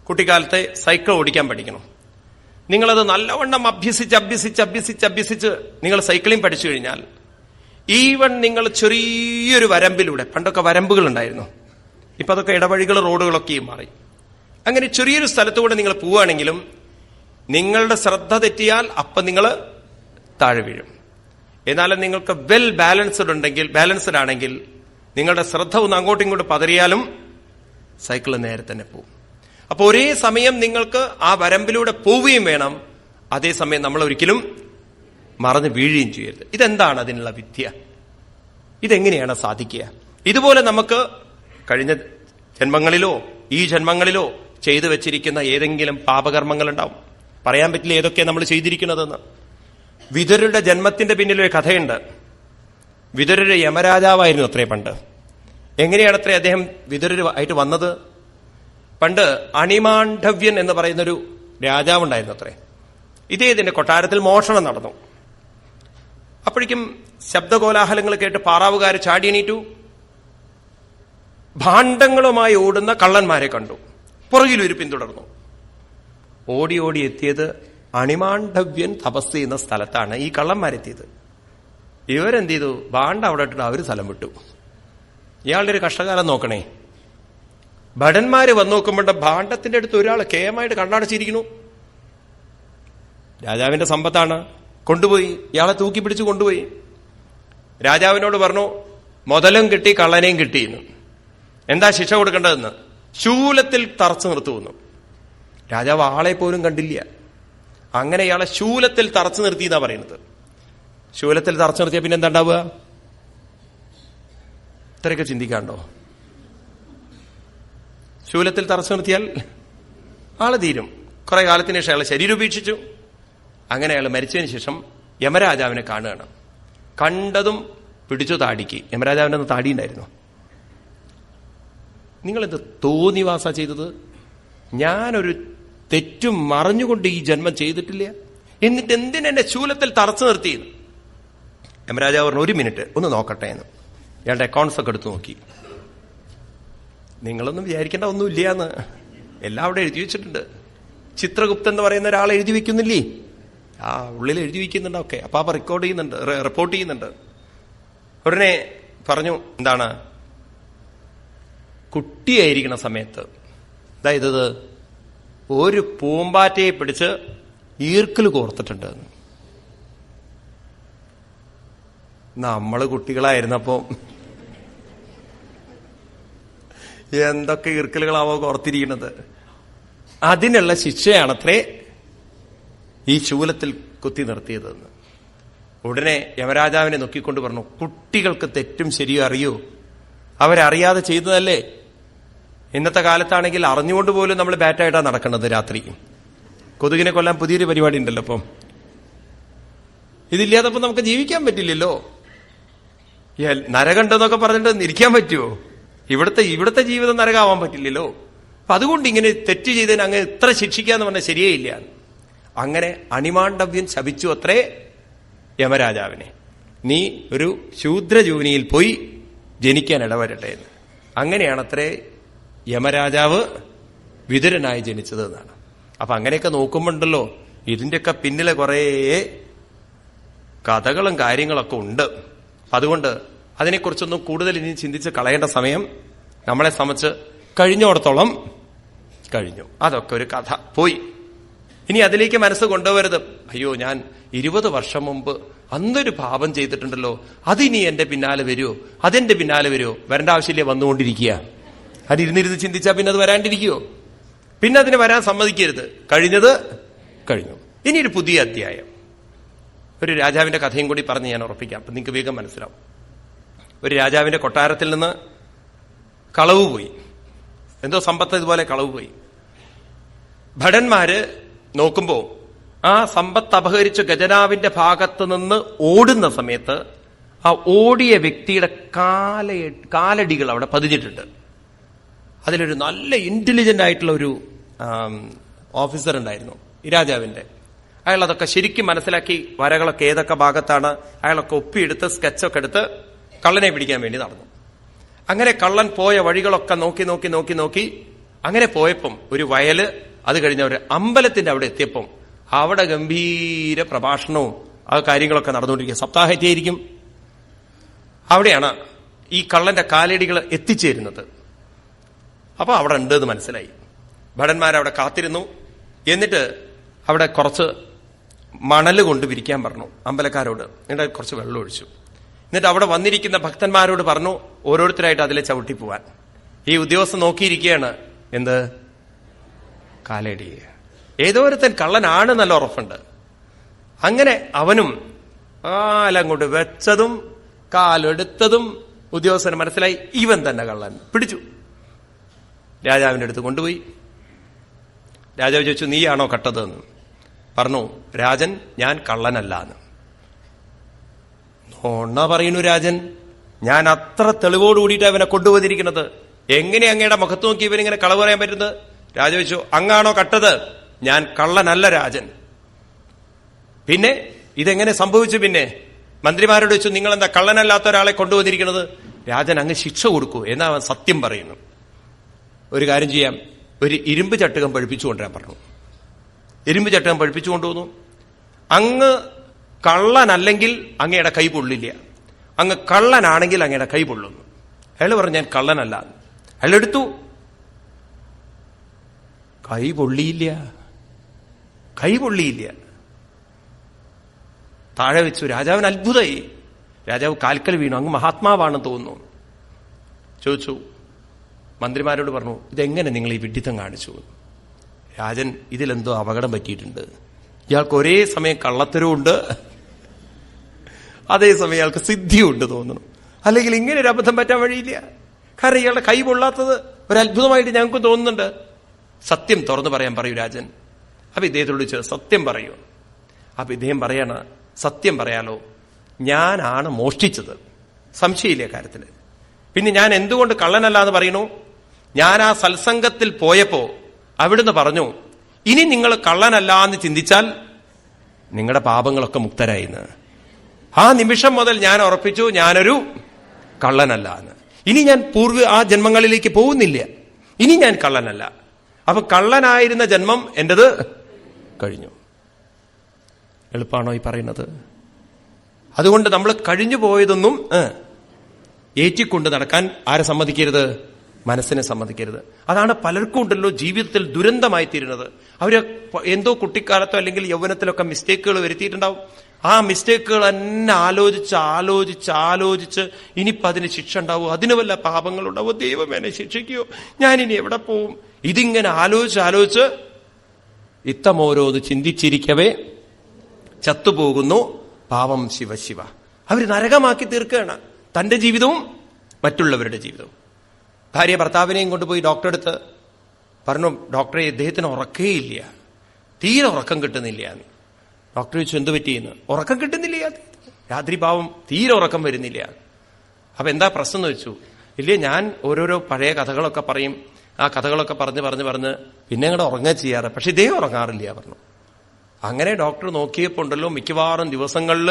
Speaker 1: കുട്ടിക്കാലത്തെ സൈക്കിൾ ഓടിക്കാൻ പഠിക്കണം. നിങ്ങളത് നല്ലവണ്ണം അഭ്യസിച്ച് നിങ്ങൾ സൈക്ലിംഗ് പഠിച്ചു കഴിഞ്ഞാൽ ഈവൻ നിങ്ങൾ ചെറിയൊരു വരമ്പിലൂടെ, പണ്ടൊക്കെ വരമ്പുകൾ ഉണ്ടായിരുന്നു, ഇപ്പൊ അതൊക്കെ ഇടവഴികൾ റോഡുകളൊക്കെയും മാറി, അങ്ങനെ ചെറിയൊരു സ്ഥലത്തുകൂടെ നിങ്ങൾ പോവുകയാണെങ്കിലും നിങ്ങളുടെ ശ്രദ്ധ തെറ്റിയാൽ അപ്പം നിങ്ങൾ താഴെ വീഴും. എന്നാലും നിങ്ങൾക്ക് വെൽ ബാലൻസ്ഡ് ആണെങ്കിൽ നിങ്ങളുടെ ശ്രദ്ധ ഒന്ന് അങ്ങോട്ടും ഇങ്ങോട്ടും പതറിയാലും സൈക്കിൾ നേരെ തന്നെ പോകും. അപ്പൊ ഒരേ സമയം നിങ്ങൾക്ക് ആ വരമ്പിലൂടെ പോവുകയും വേണം, അതേസമയം നമ്മൾ ഒരിക്കലും മറന്ന് വീഴുകയും ചെയ്യരുത്. ഇതെന്താണ് അതിനുള്ള വിദ്യ? ഇതെങ്ങനെയാണ് സാധിക്കുക? ഇതുപോലെ നമുക്ക് കഴിഞ്ഞ ജന്മങ്ങളിലോ ഈ ജന്മങ്ങളിലോ ചെയ്തു വെച്ചിരിക്കുന്ന ഏതെങ്കിലും പാപകർമ്മങ്ങൾ ഉണ്ടാവും. പറയാൻ പറ്റില്ല ഏതൊക്കെയാണ് നമ്മൾ ചെയ്തിരിക്കുന്നതെന്ന്. വിതുരരുടെ ജന്മത്തിന്റെ പിന്നിലൊരു കഥയുണ്ട്. വിതുരര് യമരാജാവായിരുന്നു അത്രേ പണ്ട്. എങ്ങനെയാണത്രേ അദ്ദേഹം വിതുരരുമായിട്ട് വന്നത്? പണ്ട് അണിമാണ്ഡവ്യൻ എന്ന് പറയുന്നൊരു രാജാവുണ്ടായിരുന്നു അത്രേ. ഇദ്ദേഹത്തിന്റെ കൊട്ടാരത്തിൽ മോഷണം നടന്നു. അപ്പോഴേക്കും ശബ്ദകോലാഹലങ്ങൾ കേട്ട് പാറാവുകാർ ചാടി എണീറ്റു. ഭാണ്ഡങ്ങളുമായി ഓടുന്ന കള്ളന്മാരെ കണ്ടു. പുറകിലൊരു പിന്തുടർന്നു. ഓടി ഓടി എത്തിയത് അണിമാണ്ഡവ്യൻ തപസ് ചെയ്യുന്ന സ്ഥലത്താണ് ഈ കള്ളന്മാരെത്തിയത്. ഇവരെന്ത് ചെയ്തു? ഭാണ്ഡം അവിടെ ഇട്ടിട്ട് അവര് സ്ഥലം വിട്ടു. ഇയാളുടെ ഒരു കഷ്ടകാലം നോക്കണേ. ഭടന്മാര് വന്നു നോക്കുമ്പോൾ ഭാണ്ഡത്തിന്റെ അടുത്ത് ഒരാൾ കേമായിട്ട് കണ്ണടച്ചിരിക്കുന്നു. രാജാവിന്റെ സമ്പത്താണ്. കൊണ്ടുപോയി ഇയാളെ തൂക്കി പിടിച്ചു കൊണ്ടുപോയി. രാജാവിനോട് പറഞ്ഞു, മുതലും കിട്ടി കള്ളനെയും കിട്ടിയെന്ന്. എന്താ ശിക്ഷ കൊടുക്കേണ്ടതെന്ന്? ശൂലത്തിൽ തറച്ചു നിർത്തുന്നു. രാജാവ് ആളെ പോലും കണ്ടില്ല. അങ്ങനെ ഇയാളെ ശൂലത്തിൽ തറച്ചു നിർത്തി എന്നാ പറയുന്നത്. ശൂലത്തിൽ തറച്ചു നിർത്തിയ പിന്നെ എന്താ ഉണ്ടാവുക? ഇത്രയൊക്കെ ചിന്തിക്കാണ്ടോ? ശൂലത്തിൽ തറച്ചു നിർത്തിയാൽ ആള് തീരും. കുറെ കാലത്തിന് ശേഷം അയാൾ ശരീരം ഉപേക്ഷിച്ചു. അങ്ങനെ അയാൾ മരിച്ചതിന് ശേഷം യമരാജാവിനെ കാണുകയാണ്. കണ്ടതും പിടിച്ചു താടിക്ക്. യമരാജാവിന്റെ ഒന്ന് താടി ഉണ്ടായിരുന്നു. നിങ്ങളെന്ത് തോന്നിവാസ ചെയ്തത്? ഞാനൊരു തെറ്റും മറഞ്ഞുകൊണ്ട് ഈ ജന്മം ചെയ്തിട്ടില്ല, എന്നിട്ട് എന്തിനെന്നെ ശൂലത്തിൽ തറച്ചു നിർത്തിയത്? യമരാജാവ് പറഞ്ഞു, 1 മിനിറ്റ് ഒന്ന് നോക്കട്ടെ എന്ന്. ഇയാളുടെ അക്കൗണ്ട്സ് ഒക്കെ എടുത്തു നോക്കി. നിങ്ങളൊന്നും വിചാരിക്കേണ്ട ഒന്നുമില്ലാന്ന്, എല്ലാം അവിടെ എഴുതി വെച്ചിട്ടുണ്ട്. ചിത്രഗുപ്തൻ എന്ന് പറയുന്ന ഒരാൾ എഴുതി വെക്കുന്നില്ലേ? ആ ഉള്ളിൽ എഴുതി വെക്കുന്നുണ്ട് ഒക്കെ. അപ്പൊ റിപ്പോർട്ട് ചെയ്യുന്നുണ്ട്. ഉടനെ പറഞ്ഞു, എന്താണ്, കുട്ടിയായിരിക്കുന്ന സമയത്ത്, അതായത് ഒരു പൂമ്പാറ്റയെ പിടിച്ച് ഈർക്കിൽ കോർത്തിട്ടുണ്ട്. നമ്മള് കുട്ടികളായിരുന്നപ്പോ എന്തൊക്കെ ഈർക്കലുകളാവോ കോർത്തിരിക്കുന്നത്. അതിനുള്ള ശിക്ഷയാണത്രേ ഈ ശൂലത്തിൽ കുത്തി നിർത്തിയതെന്ന്. ഉടനെ യമരാജാവിനെ നോക്കിക്കൊണ്ട് പറഞ്ഞു, കുട്ടികൾക്ക് തെറ്റും ശരിയോ അറിയോ? അവരറിയാതെ ചെയ്തതല്ലേ. ഇന്നത്തെ കാലത്താണെങ്കിൽ അറിഞ്ഞുകൊണ്ട് പോലും നമ്മൾ ബാറ്റായിട്ടാണ് നടക്കുന്നത്. രാത്രി കൊതുകിനെ കൊല്ലാൻ പുതിയൊരു പരിപാടി ഉണ്ടല്ലോ. അപ്പം ഇതില്ലാത്തപ്പോ നമുക്ക് ജീവിക്കാൻ പറ്റില്ലല്ലോ. നരകണ്ടെന്നൊക്കെ പറഞ്ഞിട്ട് ഇരിക്കാൻ പറ്റുമോ? ഇവിടുത്തെ ജീവിതം നരകാവാൻ പറ്റില്ലല്ലോ. അപ്പൊ അതുകൊണ്ട് ഇങ്ങനെ തെറ്റ് ചെയ്തതിന് അങ്ങ് ഇത്ര ശിക്ഷിക്കാന്ന് പറഞ്ഞാൽ ശരിയേ ഇല്ല. അങ്ങനെ അണിമാണ്ഡവ്യൻ ശപിച്ചു അത്രേ യമരാജാവിനെ, നീ ഒരു ശൂദ്രജൂനിയിൽ പോയി ജനിക്കാൻ ഇടവരട്ടെ എന്ന്. അങ്ങനെയാണത്രേ യമരാജാവ് വിതുരനായി ജനിച്ചത് എന്നാണ്. അപ്പൊ അങ്ങനെയൊക്കെ നോക്കുമ്പോണ്ടല്ലോ ഇതിന്റെയൊക്കെ പിന്നിലെ കുറേ കഥകളും കാര്യങ്ങളൊക്കെ ഉണ്ട്. അതുകൊണ്ട് അതിനെക്കുറിച്ചൊന്നും കൂടുതൽ ഇനി ചിന്തിച്ച് കളയേണ്ട സമയം നമ്മളെ സംബന്ധിച്ച് കഴിഞ്ഞോടത്തോളം കഴിഞ്ഞു. അതൊക്കെ ഒരു കഥ പോയി. ഇനി അതിലേക്ക് മനസ്സ് കൊണ്ടുവരുത്. അയ്യോ, ഞാൻ 20 വർഷം മുമ്പ് അന്നൊരു പാപം ചെയ്തിട്ടുണ്ടല്ലോ, അതിനി എന്റെ പിന്നാലെ വരുമോ, അതെന്റെ പിന്നാലെ വരുമോ? വരേണ്ട ആവശ്യമില്ലേ, വന്നുകൊണ്ടിരിക്കുക. അത് ഇരുന്നിരുന്ന് ചിന്തിച്ചാൽ പിന്നെ അത് വരാണ്ടിരിക്കുവോ? പിന്നെ അതിന് വരാൻ സമ്മതിക്കരുത്. കഴിഞ്ഞത് കഴിഞ്ഞു. ഇനി ഒരു പുതിയ അധ്യായം. ഒരു രാജാവിന്റെ കഥയും കൂടി പറഞ്ഞ് ഞാൻ ഉറപ്പിക്കാം, അപ്പൊ നിങ്ങൾക്ക് വേഗം മനസ്സിലാവും. ഒരു രാജാവിന്റെ കൊട്ടാരത്തിൽ നിന്ന് കളവ് പോയി. എന്തോ സമ്പത്ത് ഇതുപോലെ കളവ് പോയി. ഭടന്മാര് നോക്കുമ്പോ ആ സമ്പത്ത് അപഹരിച്ച ഖജനാവിന്റെ ഭാഗത്ത് നിന്ന് ഓടുന്ന സമയത്ത് ആ ഓടിയ വ്യക്തിയുടെ കാലടികൾ അവിടെ പതിഞ്ഞിട്ടുണ്ട്. അതിലൊരു നല്ല ഇന്റലിജന്റ് ആയിട്ടുള്ള ഒരു ഓഫീസർ ഉണ്ടായിരുന്നു ഈ രാജാവിന്റെ. അയാൾ അതൊക്കെ ശരിക്കും മനസ്സിലാക്കി വരകളൊക്കെ ഏതൊക്കെ ഭാഗത്താണ് അയാളൊക്കെ ഒപ്പിയെടുത്ത് സ്കെച്ചൊക്കെ എടുത്ത് കള്ളനെ പിടിക്കാൻ വേണ്ടി നടന്നു. അങ്ങനെ കള്ളൻ പോയ വഴികളൊക്കെ നോക്കി നോക്കി നോക്കി നോക്കി അങ്ങനെ പോയപ്പം ഒരു വയല്, അത് കഴിഞ്ഞ ഒരു അമ്പലത്തിന്റെ അവിടെ എത്തിയപ്പം അവിടെ ഗംഭീര പ്രഭാഷണവും ആ കാര്യങ്ങളൊക്കെ നടന്നുകൊണ്ടിരിക്കുക. സപ്താഹത്യായിരിക്കും. അവിടെയാണ് ഈ കള്ളന്റെ കാലടികൾ എത്തിച്ചേരുന്നത്. അപ്പൊ അവിടെ ഉണ്ട് എന്ന് മനസ്സിലായി. ഭടന്മാരവിടെ കാത്തിരുന്നു. എന്നിട്ട് അവിടെ കുറച്ച് മണല് കൊണ്ട് വിരിക്കാൻ പറഞ്ഞു അമ്പലക്കാരോട്. എന്നിട്ട് കുറച്ച് വെള്ളം ഒഴിച്ചു. എന്നിട്ട് അവിടെ വന്നിരിക്കുന്ന ഭക്തന്മാരോട് പറഞ്ഞു ഓരോരുത്തരായിട്ട് അതിലെ ചവിട്ടി പോവാൻ. ഈ ഉദ്യോഗസ്ഥൻ നോക്കിയിരിക്കുകയാണ്. എന്ത്? കാലടി. ഏതോ ഒരുത്തൻ കള്ളനാണ്, നല്ല ഉറപ്പുണ്ട്. അങ്ങനെ അവനും കാലങ്ങോട്ട് വെച്ചതും കാലെടുത്തതും ഉദ്യോഗസ്ഥന് മനസ്സിലായി, ഇവൻ തന്നെ കള്ളൻ. പിടിച്ചു. രാജാവിന്റെ അടുത്ത് കൊണ്ടുപോയി. രാജാവ് ചോദിച്ചു, നീയാണോ കട്ടതെന്ന്? പറഞ്ഞു, രാജൻ, ഞാൻ കള്ളനല്ല എന്ന്. നോണ പറയുന്നു രാജൻ, ഞാൻ അത്ര തെളിവോട് കൂടിയിട്ട് അവനെ കൊണ്ടുപോയിരിക്കുന്നത്. എങ്ങനെ അങ്ങയുടെ മുഖത്ത് നോക്കി ഇവനിങ്ങനെ കളവ് പറയാൻ പറ്റുന്നത്? രാജാവ് ചോദിച്ചു, അങ്ങാണോ കട്ടത്? ഞാൻ കള്ളനല്ല രാജൻ. പിന്നെ ഇതെങ്ങനെ സംഭവിച്ചു? പിന്നെ മന്ത്രിമാരോട് വെച്ചു, നിങ്ങൾ എന്താ കള്ളനല്ലാത്ത ഒരാളെ കൊണ്ടുവന്നിരിക്കുന്നത്? രാജൻ, അങ്ങ് ശിക്ഷ കൊടുക്കൂ എന്നാ അവൻ സത്യം പറയുന്നു. ഒരു കാര്യം ചെയ്യാം, ഒരു ഇരുമ്പ് ചട്ടുകം പഴിപ്പിച്ചു കൊണ്ടുവരാൻ പറഞ്ഞു. ഇരുമ്പ് ചട്ടുകം പഴിപ്പിച്ചു കൊണ്ടുവന്നു. അങ്ങ് കള്ളനല്ലെങ്കിൽ അങ്ങയുടെ കൈ പൊള്ളില്ല, അങ്ങ് കള്ളനാണെങ്കിൽ അങ്ങയുടെ കൈ പൊള്ളുന്നു. അയാൾ പറഞ്ഞു, ഞാൻ കള്ളനല്ല. അയാൾ എടുത്തു, കൈ പൊള്ളിയില്ല. കൈ പൊള്ളിയില്ല. താഴെ വെച്ചു. രാജാവിന് അത്ഭുതമായി. രാജാവ് കാൽക്കൽ വീണു. അങ്ങ് മഹാത്മാവാണെന്ന് തോന്നുന്നു. ചോദിച്ചു, മന്ത്രിമാരോട് പറഞ്ഞു, ഇതെങ്ങനെ നിങ്ങൾ ഈ വിഡ്ഢിത്തം കാണിച്ചു? രാജൻ, ഇതിലെന്തോ അപകടം പറ്റിയിട്ടുണ്ട്. ഇയാൾക്ക് ഒരേ സമയം കള്ളത്തരവുണ്ട്, അതേസമയം ഇയാൾക്ക് സിദ്ധിയുണ്ട് തോന്നുന്നു. അല്ലെങ്കിൽ ഇങ്ങനെ ഒരു അബദ്ധം പറ്റാൻ വഴിയില്ല. കാരണം ഇയാളുടെ കൈ പൊള്ളാത്തത് ഒരു അത്ഭുതമായിട്ട് ഞങ്ങൾക്ക് തോന്നുന്നുണ്ട്. സത്യം തുറന്നു പറയാൻ പറയൂ രാജൻ. അപ്പൊ ഇദ്ദേഹത്തോട് ചോദിച്ചത് സത്യം പറയൂ. അപ്പൊ ഇദ്ദേഹം പറയാണ്, സത്യം പറയാലോ, ഞാനാണ് മോഷ്ടിച്ചത്, സംശയമില്ല കാര്യത്തില്. പിന്നെ ഞാൻ എന്തുകൊണ്ട് കള്ളനല്ല എന്ന് പറയുന്നു? ഞാൻ ആ സത്സംഗത്തിൽ പോയപ്പോ അവിടുന്ന് പറഞ്ഞു, ഇനി നിങ്ങൾ കള്ളനല്ല എന്ന് ചിന്തിച്ചാൽ നിങ്ങളുടെ പാപങ്ങളൊക്കെ മുക്തരായിന്ന്. ആ നിമിഷം മുതൽ ഞാൻ ഉറപ്പിച്ചു ഞാനൊരു കള്ളനല്ല എന്ന്. ഇനി ഞാൻ ആ ജന്മങ്ങളിലേക്ക് പോകുന്നില്ല, ഇനി ഞാൻ കള്ളനല്ല. അപ്പൊ കള്ളനായിരുന്ന ജന്മം എന്റേത് കഴിഞ്ഞു. എളുപ്പമാണോ ഈ പറയുന്നത്? അതുകൊണ്ട് നമ്മൾ കഴിഞ്ഞു പോയതൊന്നും ഏറ്റിക്കൊണ്ട് നടക്കാൻ ആരെ സമ്മതിക്കരുത്? മനസ്സിനെ സമ്മതിക്കരുത്. അതാണ് പലർക്കും ഉണ്ടല്ലോ ജീവിതത്തിൽ ദുരന്തമായി തീരുന്നത്. അവര് എന്തോ കുട്ടിക്കാലത്തോ അല്ലെങ്കിൽ യൗവനത്തിലൊക്കെ മിസ്റ്റേക്കുകൾ വരുത്തിയിട്ടുണ്ടാവും. ആ മിസ്റ്റേക്കുകൾ തന്നെ ആലോചിച്ച് ഇനിയിപ്പോൾ അതിന് ശിക്ഷ ഉണ്ടാവും, അതിന് വല്ല പാപങ്ങളുണ്ടാവും, ദൈവം എന്നെ ശിക്ഷിക്കുകയോ, ഞാനിനി എവിടെ പോവും? ഇതിങ്ങനെ ആലോചിച്ച് ഇത്തമോരോന്ന് ചിന്തിച്ചിരിക്കവേ ചത്തുപോകുന്നു പാവം ശിവശിവ. അവര് നരകമാക്കി തീർക്കുകയാണ് തന്റെ ജീവിതവും മറ്റുള്ളവരുടെ ജീവിതവും. ഭാര്യ ഭർത്താവിനെയും കൊണ്ടുപോയി ഡോക്ടറെ അടുത്ത് പറഞ്ഞു, ഡോക്ടറെ ഇദ്ദേഹത്തിന് ഉറക്കേയില്ല, തീരെ ഉറക്കം കിട്ടുന്നില്ല. ഡോക്ടർ ചോദിച്ചു, എന്ത് പറ്റിയെന്ന്? ഉറക്കം കിട്ടുന്നില്ല, രാത്രി പാവം തീരെ ഉറക്കം വരുന്നില്ല. അപ്പൊ എന്താ പ്രശ്നം എന്ന് വെച്ചു. ഇല്ലേ, ഞാൻ ഓരോരോ പഴയ കഥകളൊക്കെ പറയും, ആ കഥകളൊക്കെ പറഞ്ഞ് പിന്നെ അങ്ങോട്ട് ഉറങ്ങാൻ ചെയ്യാറ്, പക്ഷെ ഇദ്ദേഹം ഉറങ്ങാറില്ല പറഞ്ഞു. അങ്ങനെ ഡോക്ടർ നോക്കിയപ്പോ ഉണ്ടല്ലോ മിക്കവാറും ദിവസങ്ങളിൽ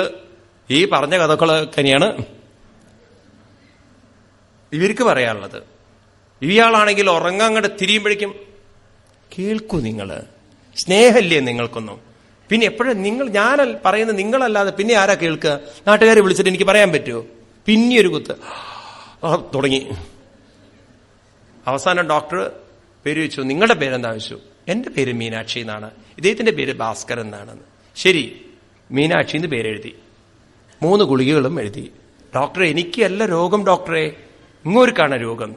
Speaker 1: ഈ പറഞ്ഞ കഥകളൊക്കെ തന്നെയാണ് ഇവർക്ക് പറയാനുള്ളത്. ഇയാളാണെങ്കിൽ ഉറങ്ങാൻ അങ്ങോട്ട് തിരിയുമ്പോഴേക്കും കേൾക്കൂ, നിങ്ങള് സ്നേഹമില്ലേ നിങ്ങൾക്കൊന്നും? പിന്നെ എപ്പോഴും ഞാൻ പറയുന്നത് നിങ്ങളല്ലാതെ പിന്നെ ആരാ കേൾക്കുക? നാട്ടുകാരെ വിളിച്ചിട്ട് എനിക്ക് പറയാൻ പറ്റുമോ? പിന്നെ ഒരു കുത്ത് തുടങ്ങി. അവസാനം ഡോക്ടർ പേര് വെച്ചു. നിങ്ങളുടെ പേരെന്താ വെച്ചു? എന്റെ പേര് മീനാക്ഷി എന്നാണ്, ഇദ്ദേഹത്തിന്റെ പേര് ഭാസ്കരൻ എന്നാണെന്ന്. ശരി, മീനാക്ഷി എന്ന് പേരെഴുതി, 3 ഗുളികകളും എഴുതി. ഡോക്ടറെ, എനിക്കല്ല രോഗം ഡോക്ടറെ, ഇങ്ങോർക്കാണ് രോഗം.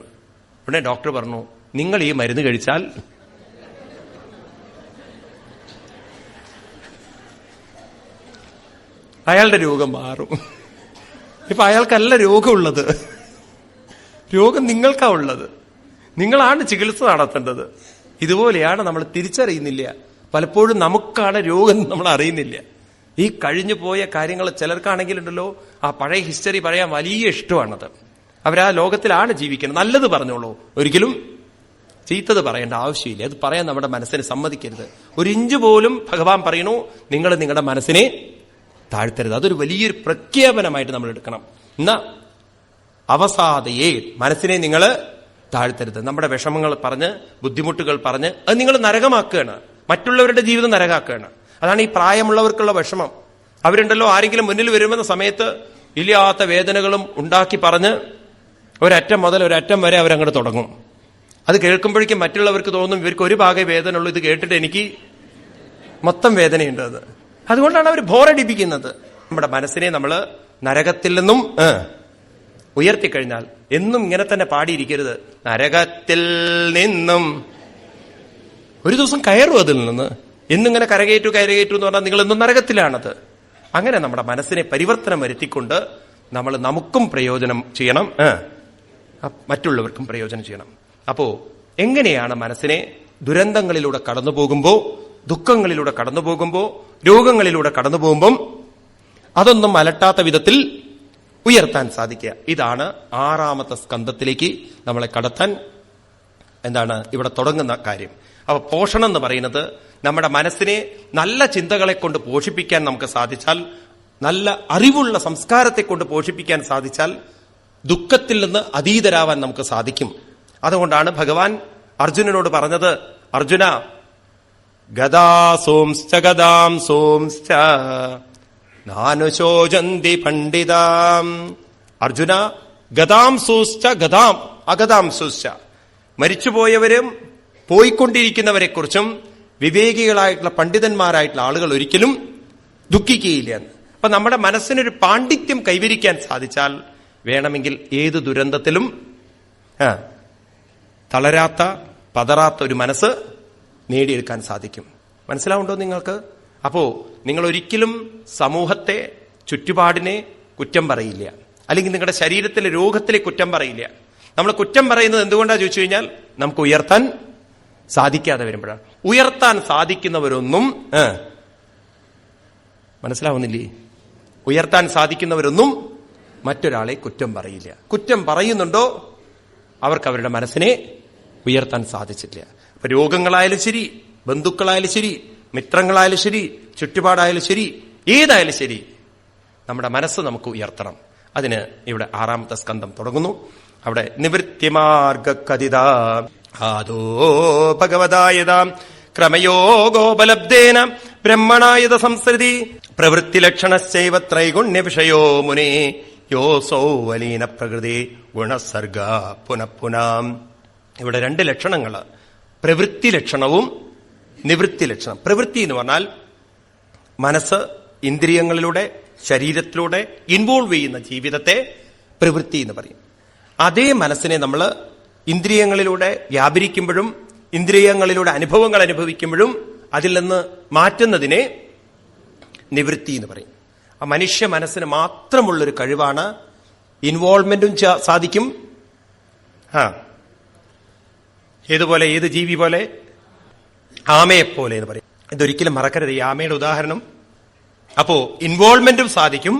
Speaker 1: ഉടനെ ഡോക്ടർ പറഞ്ഞു, നിങ്ങൾ ഈ മരുന്ന് കഴിച്ചാൽ അയാളുടെ രോഗം മാറും. ഇപ്പൊ അയാൾക്കല്ല രോഗമുള്ളത്, രോഗം നിങ്ങൾക്കാ ഉള്ളത്, നിങ്ങളാണ് ചികിത്സ നടത്തേണ്ടത്. ഇതുപോലെയാണ് നമ്മൾ തിരിച്ചറിയുന്നില്ല. പലപ്പോഴും നമുക്കാണ് രോഗം നമ്മൾ അറിയുന്നില്ല. ഈ കഴിഞ്ഞു പോയ കാര്യങ്ങൾ ചിലർക്കാണെങ്കിലുണ്ടല്ലോ ആ പഴയ ഹിസ്റ്ററി പറയാൻ വലിയ ഇഷ്ടമാണത്. അവരാ ലോകത്തിലാണ് ജീവിക്കുന്നത്. നല്ലത് പറഞ്ഞോളൂ, ഒരിക്കലും ചീത്തത് പറയേണ്ട ആവശ്യമില്ല. അത് പറയാൻ നമ്മുടെ മനസ്സിനെ സമ്മതിക്കരുത്. 1 ഇഞ്ച് പോലും ഭഗവാൻ പറയണു, നിങ്ങൾ നിങ്ങളുടെ മനസ്സിനെ താഴ്ത്തരുത്. അതൊരു വലിയൊരു പ്രഖ്യാപനമായിട്ട് നമ്മൾ എടുക്കണം. എന്നാ അവസാദയെ, മനസ്സിനെ നിങ്ങൾ താഴ്ത്തരുത്. നമ്മുടെ വിഷമങ്ങൾ പറഞ്ഞ്, ബുദ്ധിമുട്ടുകൾ പറഞ്ഞ് അത് നിങ്ങൾ നരകമാക്കുകയാണ്, മറ്റുള്ളവരുടെ ജീവിതം നരകാക്കുകയാണ്. അതാണ് ഈ പ്രായമുള്ളവർക്കുള്ള വിഷമം. അവരുണ്ടല്ലോ ആരെങ്കിലും മുന്നിൽ വരുമെന്ന സമയത്ത് ഇല്ലാത്ത വേദനകളും ഉണ്ടാക്കി പറഞ്ഞ് ഒരറ്റം മുതൽ ഒരറ്റം വരെ അവരങ്ങോട്ട് തുടങ്ങും. അത് കേൾക്കുമ്പോഴേക്കും മറ്റുള്ളവർക്ക് തോന്നും ഇവർക്ക് ഒരു ഭാഗേ വേദന ഉള്ളൂ, ഇത് കേട്ടിട്ട് എനിക്ക് മൊത്തം വേദനയുണ്ട്. അത് അതുകൊണ്ടാണ് അവർ ബോറടിപ്പിക്കുന്നത്. നമ്മുടെ മനസ്സിനെ നമ്മൾ നരകത്തിൽ നിന്നും ഉയർത്തിക്കഴിഞ്ഞാൽ എന്നും ഇങ്ങനെ തന്നെ പാടിയിരിക്കരുത്. നരകത്തിൽ നിന്നും ഒരു ദിവസം കയറും, അതിൽ നിന്ന് എന്നിങ്ങനെ കരകയറ്റു എന്ന് പറഞ്ഞാൽ നിങ്ങൾ എന്നും നരകത്തിലാണത്. അങ്ങനെ നമ്മുടെ മനസ്സിനെ പരിവർത്തനം വരുത്തിക്കൊണ്ട് നമ്മൾ നമുക്കും പ്രയോജനം ചെയ്യണം, മറ്റുള്ളവർക്കും പ്രയോജനം ചെയ്യണം. അപ്പോ എങ്ങനെയാണ് മനസ്സിനെ ദുരന്തങ്ങളിലൂടെ കടന്നു പോകുമ്പോ, ദുഃഖങ്ങളിലൂടെ കടന്നു പോകുമ്പോ, രോഗങ്ങളിലൂടെ കടന്നു പോകുമ്പം അതൊന്നും അലട്ടാത്ത വിധത്തിൽ ഉയർത്താൻ സാധിക്കുക? ഇതാണ് 6ാമത്തെ സ്കന്ധത്തിലേക്ക് നമ്മളെ കടത്താൻ ഇവിടെ തുടങ്ങുന്ന കാര്യം. അപ്പൊ പോഷണം എന്ന് പറയുന്നത് നമ്മുടെ മനസ്സിനെ നല്ല ചിന്തകളെ കൊണ്ട് പോഷിപ്പിക്കാൻ നമുക്ക് സാധിച്ചാൽ, നല്ല അറിവുള്ള സംസ്കാരത്തെ കൊണ്ട് പോഷിപ്പിക്കാൻ സാധിച്ചാൽ ദുഃഖത്തിൽ നിന്ന് അതീതരാവാൻ നമുക്ക് സാധിക്കും. അതുകൊണ്ടാണ് ഭഗവാൻ അർജുനനോട് പറഞ്ഞത്, അർജുന ഗദാസോംശ്ച ഗദാം സോംശ്ച നാനുശോചന്തി പണ്ഡിതാം. അർജുന ഗദാംസോശ്ച ഗദാം അഗദാംസോശ്ച, മരിച്ചുപോയവരും പോയിക്കൊണ്ടിരിക്കുന്നവരെ കുറിച്ചും വിവേകികളായിട്ടുള്ള പണ്ഡിതന്മാരായിട്ടുള്ള ആളുകൾ ഒരിക്കലും ദുഃഖിക്കുകയില്ല. അപ്പൊ നമ്മുടെ മനസ്സിനൊരു പാണ്ഡിത്യം കൈവരിക്കാൻ സാധിച്ചാൽ വേണമെങ്കിൽ ഏത് ദുരന്തത്തിലും തളരാത്ത പതറാത്ത ഒരു മനസ്സ് നേടിയെടുക്കാൻ സാധിക്കും. മനസ്സിലാവുണ്ടോ നിങ്ങൾക്ക്? അപ്പോ നിങ്ങൾ ഒരിക്കലും സമൂഹത്തെ, ചുറ്റുപാടിനെ കുറ്റം പറയില്ല, അല്ലെങ്കിൽ നിങ്ങളുടെ ശരീരത്തിലെ രോഗത്തിലെ കുറ്റം പറയില്ല. നമ്മൾ കുറ്റം പറയുന്നത് എന്തുകൊണ്ടാണ് ചോദിച്ചു കഴിഞ്ഞാൽ നമുക്ക് ഉയർത്താൻ സാധിക്കാതെ വരുമ്പോഴാണ്. ഉയർത്താൻ സാധിക്കുന്നവരൊന്നും മനസ്സിലാവുന്നില്ലേ? ഉയർത്താൻ സാധിക്കുന്നവരൊന്നും മറ്റൊരാളെ കുറ്റം പറയില്ല. കുറ്റം പറയുന്നുണ്ടോ അവർക്ക് അവരുടെ മനസ്സിനെ ഉയർത്താൻ സാധിച്ചില്ല. അപ്പൊ രോഗങ്ങളായാലും ശരി, ബന്ധുക്കളായാലും ശരി, മിത്രങ്ങളായാലും ശരി, ചുറ്റുപാടായാലും ശരി, ഏതായാലും ശരി, നമ്മുടെ മനസ്സ് നമുക്ക് ഉയർത്തണം. അതിന് ഇവിടെ 6ാമത്തെ സ്കന്ധം തുടങ്ങുന്നു. അവിടെ നിവൃത്തിമാർഗകഥിത ആദോ ഭഗവതായതാം ക്രമയോഗോപലബ്ധേന ബ്രഹ്മണായത സംസൃതി പ്രവൃത്തിലക്ഷണശ്ചൈവ ത്രൈഗുണ്യ വിഷയോ മുനേ യോസോ അലീന പ്രകൃതി ഗുണസർഗ പുനഃപുനാം. ഇവിടെ 2 ലക്ഷണങ്ങൾ, പ്രവൃത്തി ലക്ഷണവും നിവൃത്തി ലക്ഷണം. പ്രവൃത്തി എന്ന് പറഞ്ഞാൽ മനസ്സ് ഇന്ദ്രിയങ്ങളിലൂടെ ശരീരത്തിലൂടെ ഇൻവോൾവ് ചെയ്യുന്ന ജീവിതത്തെ പ്രവൃത്തി എന്ന് പറയും. അതേ മനസ്സിനെ നമ്മൾ ഇന്ദ്രിയങ്ങളിലൂടെ വ്യാപരിക്കുമ്പോഴും ഇന്ദ്രിയങ്ങളിലൂടെ അനുഭവങ്ങൾ അനുഭവിക്കുമ്പോഴും അതിൽ നിന്ന് മാറ്റുന്നതിനെ നിവൃത്തി എന്ന് പറയും. ആ മനുഷ്യ മനസ്സിന് മാത്രമുള്ളൊരു കഴിവാണ്. ഇൻവോൾവ്മെന്റും സാധിക്കും. ഏതുപോലെ, ഏത് ജീവി പോലെ? ആമയെപ്പോലെ എന്ന് പറയും. ഇതൊരിക്കലും മറക്കരുത് ഈ ആമയുടെ ഉദാഹരണം. അപ്പോ ഇൻവോൾവ്മെന്റും സാധിക്കും,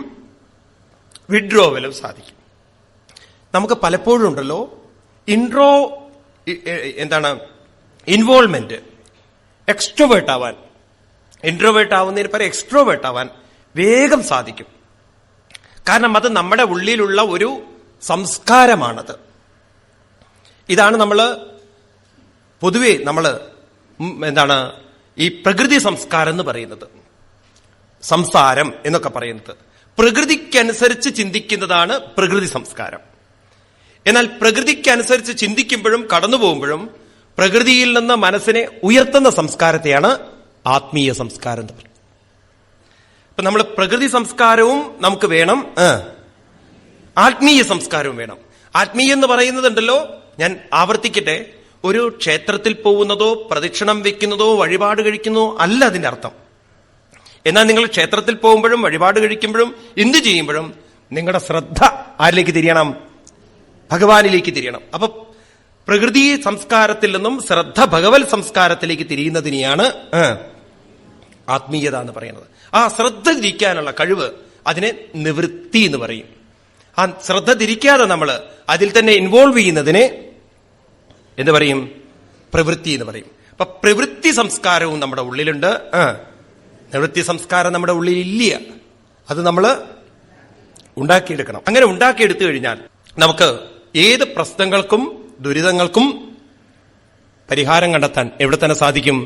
Speaker 1: വിഡ്രോവലും സാധിക്കും. നമുക്ക് പലപ്പോഴും ഉണ്ടല്ലോ ഇൻവോൾവ്മെന്റ്, എക്സ്ട്രോവേർട്ട് ആവാൻ, ഇൻട്രോവേർട്ട് ആവുന്നതിന് പകരം എക്സ്ട്രോവേർട്ട് ആവാൻ വേഗം സാധിക്കും. കാരണം അത് നമ്മുടെ ഉള്ളിലുള്ള ഒരു സംസ്കാരമാണത്. ഇതാണ് പൊതുവെ ഈ പ്രകൃതി സംസ്കാരം എന്ന് പറയുന്നത്, സംസാരം എന്നൊക്കെ പറയുന്നത്. പ്രകൃതിക്കനുസരിച്ച് ചിന്തിക്കുന്നതാണ് പ്രകൃതി സംസ്കാരം. എന്നാൽ പ്രകൃതിക്കനുസരിച്ച് ചിന്തിക്കുമ്പോഴും കടന്നു പോകുമ്പോഴും പ്രകൃതിയിൽ നിന്ന് മനസ്സിനെ ഉയർത്തുന്ന സംസ്കാരത്തെയാണ് ആത്മീയ സംസ്കാരം എന്ന് പറയുന്നത്. ഇപ്പൊ നമ്മൾ പ്രകൃതി സംസ്കാരവും നമുക്ക് വേണം, ആത്മീയ സംസ്കാരവും വേണം. ആത്മീയം എന്ന് പറയുന്നതുണ്ടല്ലോ, ഞാൻ ആവർത്തിക്കട്ടെ, ഒരു ക്ഷേത്രത്തിൽ പോകുന്നതോ പ്രദക്ഷിണം വെക്കുന്നതോ വഴിപാട് കഴിക്കുന്നതോ അല്ല അതിന്റെ അർത്ഥം. എന്നാൽ നിങ്ങൾ ക്ഷേത്രത്തിൽ പോകുമ്പോഴും വഴിപാട് കഴിക്കുമ്പോഴും എന്ത് ചെയ്യുമ്പോഴും നിങ്ങളുടെ ശ്രദ്ധ ആരിലേക്ക് തിരിയണം? ഭഗവാനിലേക്ക് തിരിയണം. അപ്പൊ പ്രകൃതി സംസ്കാരത്തിൽ നിന്നും ശ്രദ്ധ ഭഗവത് സംസ്കാരത്തിലേക്ക് തിരിയുന്നതിനെയാണ് ആത്മീയത എന്ന് പറയുന്നത്. ആ ശ്രദ്ധ തിരിക്കാനുള്ള കഴിവ്, അതിനെ നിവൃത്തി എന്ന് പറയും. ആ ശ്രദ്ധ തിരിക്കാതെ നമ്മൾ അതിൽ തന്നെ ഇൻവോൾവ് ചെയ്യുന്നതിനെ എന്ത് പറയും? പ്രവൃത്തി എന്ന് പറയും. അപ്പൊ പ്രവൃത്തി സംസ്കാരവും നമ്മുടെ ഉള്ളിലുണ്ട്, നിവൃത്തി സംസ്കാരം നമ്മുടെ ഉള്ളിൽ ഇല്ല. അത് നമ്മൾ ഉണ്ടാക്കിയെടുക്കണം. അങ്ങനെ ഉണ്ടാക്കിയെടുത്തു കഴിഞ്ഞാൽ നമുക്ക് ഏത് പ്രശ്നങ്ങൾക്കും ദുരിതങ്ങൾക്കും പരിഹാരം കണ്ടെത്താൻ എവിടെ തന്നെ സാധിക്കും?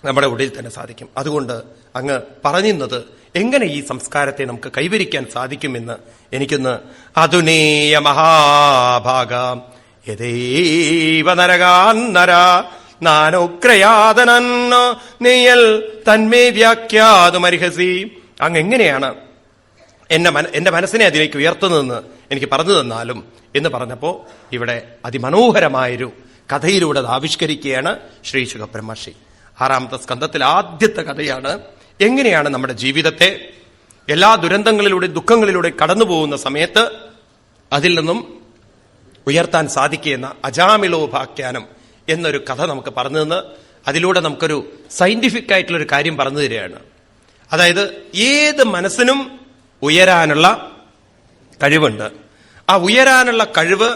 Speaker 1: നമ്മുടെ ഉള്ളിൽ തന്നെ സാധിക്കും. അതുകൊണ്ട് അങ്ങ് പറയുന്നത് എങ്ങനെ ഈ സംസ്കാരത്തെ നമുക്ക് കൈവരിക്കാൻ സാധിക്കുമെന്ന് എനിക്കൊന്ന് അതുനേയ മഹാഭാഗ യഥൈവ നരകാന്നര നാനോഗ്രയാതനന്നോ നെയ്യൽ തന്മേ വ്യാഖ്യാതുമർഹസി. അങ്ങ് എങ്ങനെയാണ് എന്റെ മനസ്സിനെ അതിലേക്ക് ഉയർത്തുന്നതെന്ന് എനിക്ക് പറഞ്ഞു തന്നാലും എന്ന് പറഞ്ഞപ്പോ ഇവിടെ അതിമനോഹരമായൊരു കഥയിലൂടെ അത് ആവിഷ്കരിക്കുകയാണ് ശ്രീ ശുഖബ്രഹ്മർഷി. 6ാമത്തെ സ്കന്ധത്തിൽ ആദ്യത്തെ കഥയാണ്. എങ്ങനെയാണ് നമ്മുടെ ജീവിതത്തെ എല്ലാ ദുരന്തങ്ങളിലൂടെ ദുഃഖങ്ങളിലൂടെ കടന്നു പോകുന്ന സമയത്ത് അതിൽ നിന്നും ഉയർത്താൻ സാധിക്കുന്ന അജാമിളോപാഖ്യാനം എന്നൊരു കഥ നമുക്ക് പറഞ്ഞു തന്ന് അതിലൂടെ നമുക്കൊരു സയന്റിഫിക് ആയിട്ടുള്ളൊരു കാര്യം പറഞ്ഞു തരികയാണ്. അതായത് ഏത് മനസ്സിനും ഉയരാനുള്ള കഴിവുണ്ട്. ആ ഉയരാനുള്ള കഴിവ്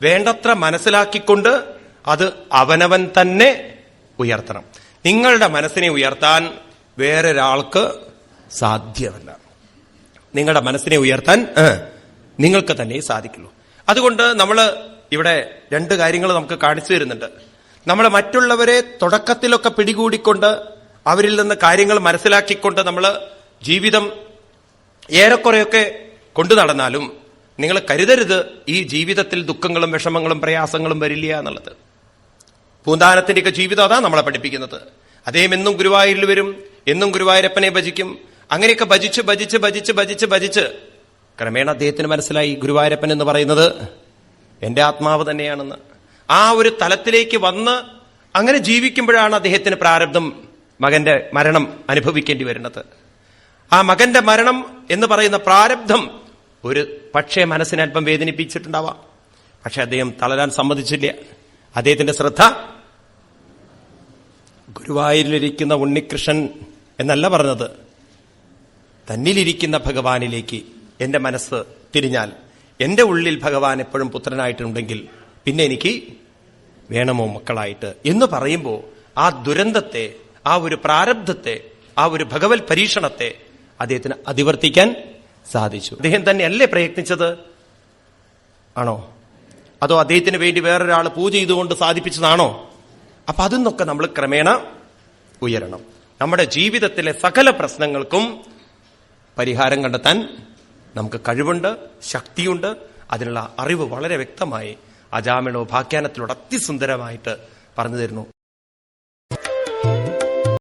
Speaker 1: വേണ്ടത്ര മനസ്സിലാക്കിക്കൊണ്ട് അത് അവനവൻ തന്നെ ഉയർത്തണം. നിങ്ങളുടെ മനസ്സിനെ ഉയർത്താൻ വേറൊരാൾക്ക് സാധ്യമല്ല. നിങ്ങളുടെ മനസ്സിനെ ഉയർത്താൻ നിങ്ങൾക്ക് തന്നെ സാധിക്കുള്ളൂ. അതുകൊണ്ട് നമ്മൾ ഇവിടെ 2 കാര്യങ്ങൾ നമുക്ക് കാണിച്ചു തരുന്നുണ്ട്. നമ്മൾ മറ്റുള്ളവരെ തുടക്കത്തിലൊക്കെ പിടികൂടിക്കൊണ്ട് അവരിൽ നിന്ന് കാര്യങ്ങൾ മനസ്സിലാക്കിക്കൊണ്ട് നമ്മൾ ജീവിതം ഏറെക്കുറെയൊക്കെ കൊണ്ടു നടന്നാലും നിങ്ങൾ കരുതരുത് ഈ ജീവിതത്തിൽ ദുഃഖങ്ങളും വിഷമങ്ങളും പ്രയാസങ്ങളും വരില്ല എന്നുള്ളത്. പൂന്താനത്തിന്റെയൊക്കെ ജീവിതം അതാ നമ്മളെ പഠിപ്പിക്കുന്നത്. അദ്ദേഹം എന്നും ഗുരുവായൂരിൽ വരും, എന്നും ഗുരുവായൂരപ്പനെ ഭജിക്കും. അങ്ങനെയൊക്കെ ഭജിച്ച് ഭജിച്ച് ഭജിച്ച് ഭജിച്ച് ഭജിച്ച് ക്രമേണ അദ്ദേഹത്തിന് മനസ്സിലായി ഗുരുവായൂരപ്പൻ എന്ന് പറയുന്നത് എന്റെ ആത്മാവ് തന്നെയാണെന്ന്. ആ ഒരു തലത്തിലേക്ക് വന്ന് അങ്ങനെ ജീവിക്കുമ്പോഴാണ് അദ്ദേഹത്തിന് പ്രാരബ്ധം, മകന്റെ മരണം അനുഭവിക്കേണ്ടി വരുന്നത്. ആ മകന്റെ മരണം എന്ന് പറയുന്ന പ്രാരബ്ധം ഒരു പക്ഷേ മനസ്സിനെ അല്പം വേദനിപ്പിച്ചിട്ടുണ്ടാവാം. പക്ഷെ അദ്ദേഹം തളരാൻ സമ്മതിച്ചില്ല. അദ്ദേഹത്തിന്റെ ശ്രദ്ധ ഗുരുവായൂരിലിരിക്കുന്ന ഉണ്ണികൃഷ്ണൻ എന്നല്ല പറഞ്ഞത്, തന്നിലിരിക്കുന്ന ഭഗവാനിലേക്ക് എന്റെ മനസ്സ് തിരിഞ്ഞാൽ, എന്റെ ഉള്ളിൽ ഭഗവാൻ എപ്പോഴും പുത്രനായിട്ടുണ്ടെങ്കിൽ പിന്നെ എനിക്ക് വേണമോ മക്കളായിട്ട് എന്ന് പറയുമ്പോൾ ആ ദുരന്തത്തെ, ആ ഒരു പ്രാരബ്ധത്തെ, ആ ഒരു ഭഗവത് പരീക്ഷണത്തെ അദ്ദേഹത്തിന് അതിവർത്തിക്കാൻ സാധിച്ചു. അദ്ദേഹം തന്നെയല്ലേ പ്രയത്നിച്ചത്? ആണോ? അതോ അദ്ദേഹത്തിന് വേണ്ടി വേറൊരാൾ പൂജ ചെയ്തുകൊണ്ട് സാധിപ്പിച്ചതാണോ? അപ്പൊ അതിൽ നിന്നൊക്കെ നമ്മൾ ക്രമേണ ഉയരണം. നമ്മുടെ ജീവിതത്തിലെ സകല പ്രശ്നങ്ങൾക്കും പരിഹാരം കണ്ടെത്താൻ നമുക്ക് കഴിവുണ്ട്, ശക്തിയുണ്ട്. അതിനുള്ള അറിവ് വളരെ വ്യക്തമായി അജാമിളോ ഭാഖ്യാനത്തിലൂടെ അതിസുന്ദരമായിട്ട് പറഞ്ഞു തരുന്നു.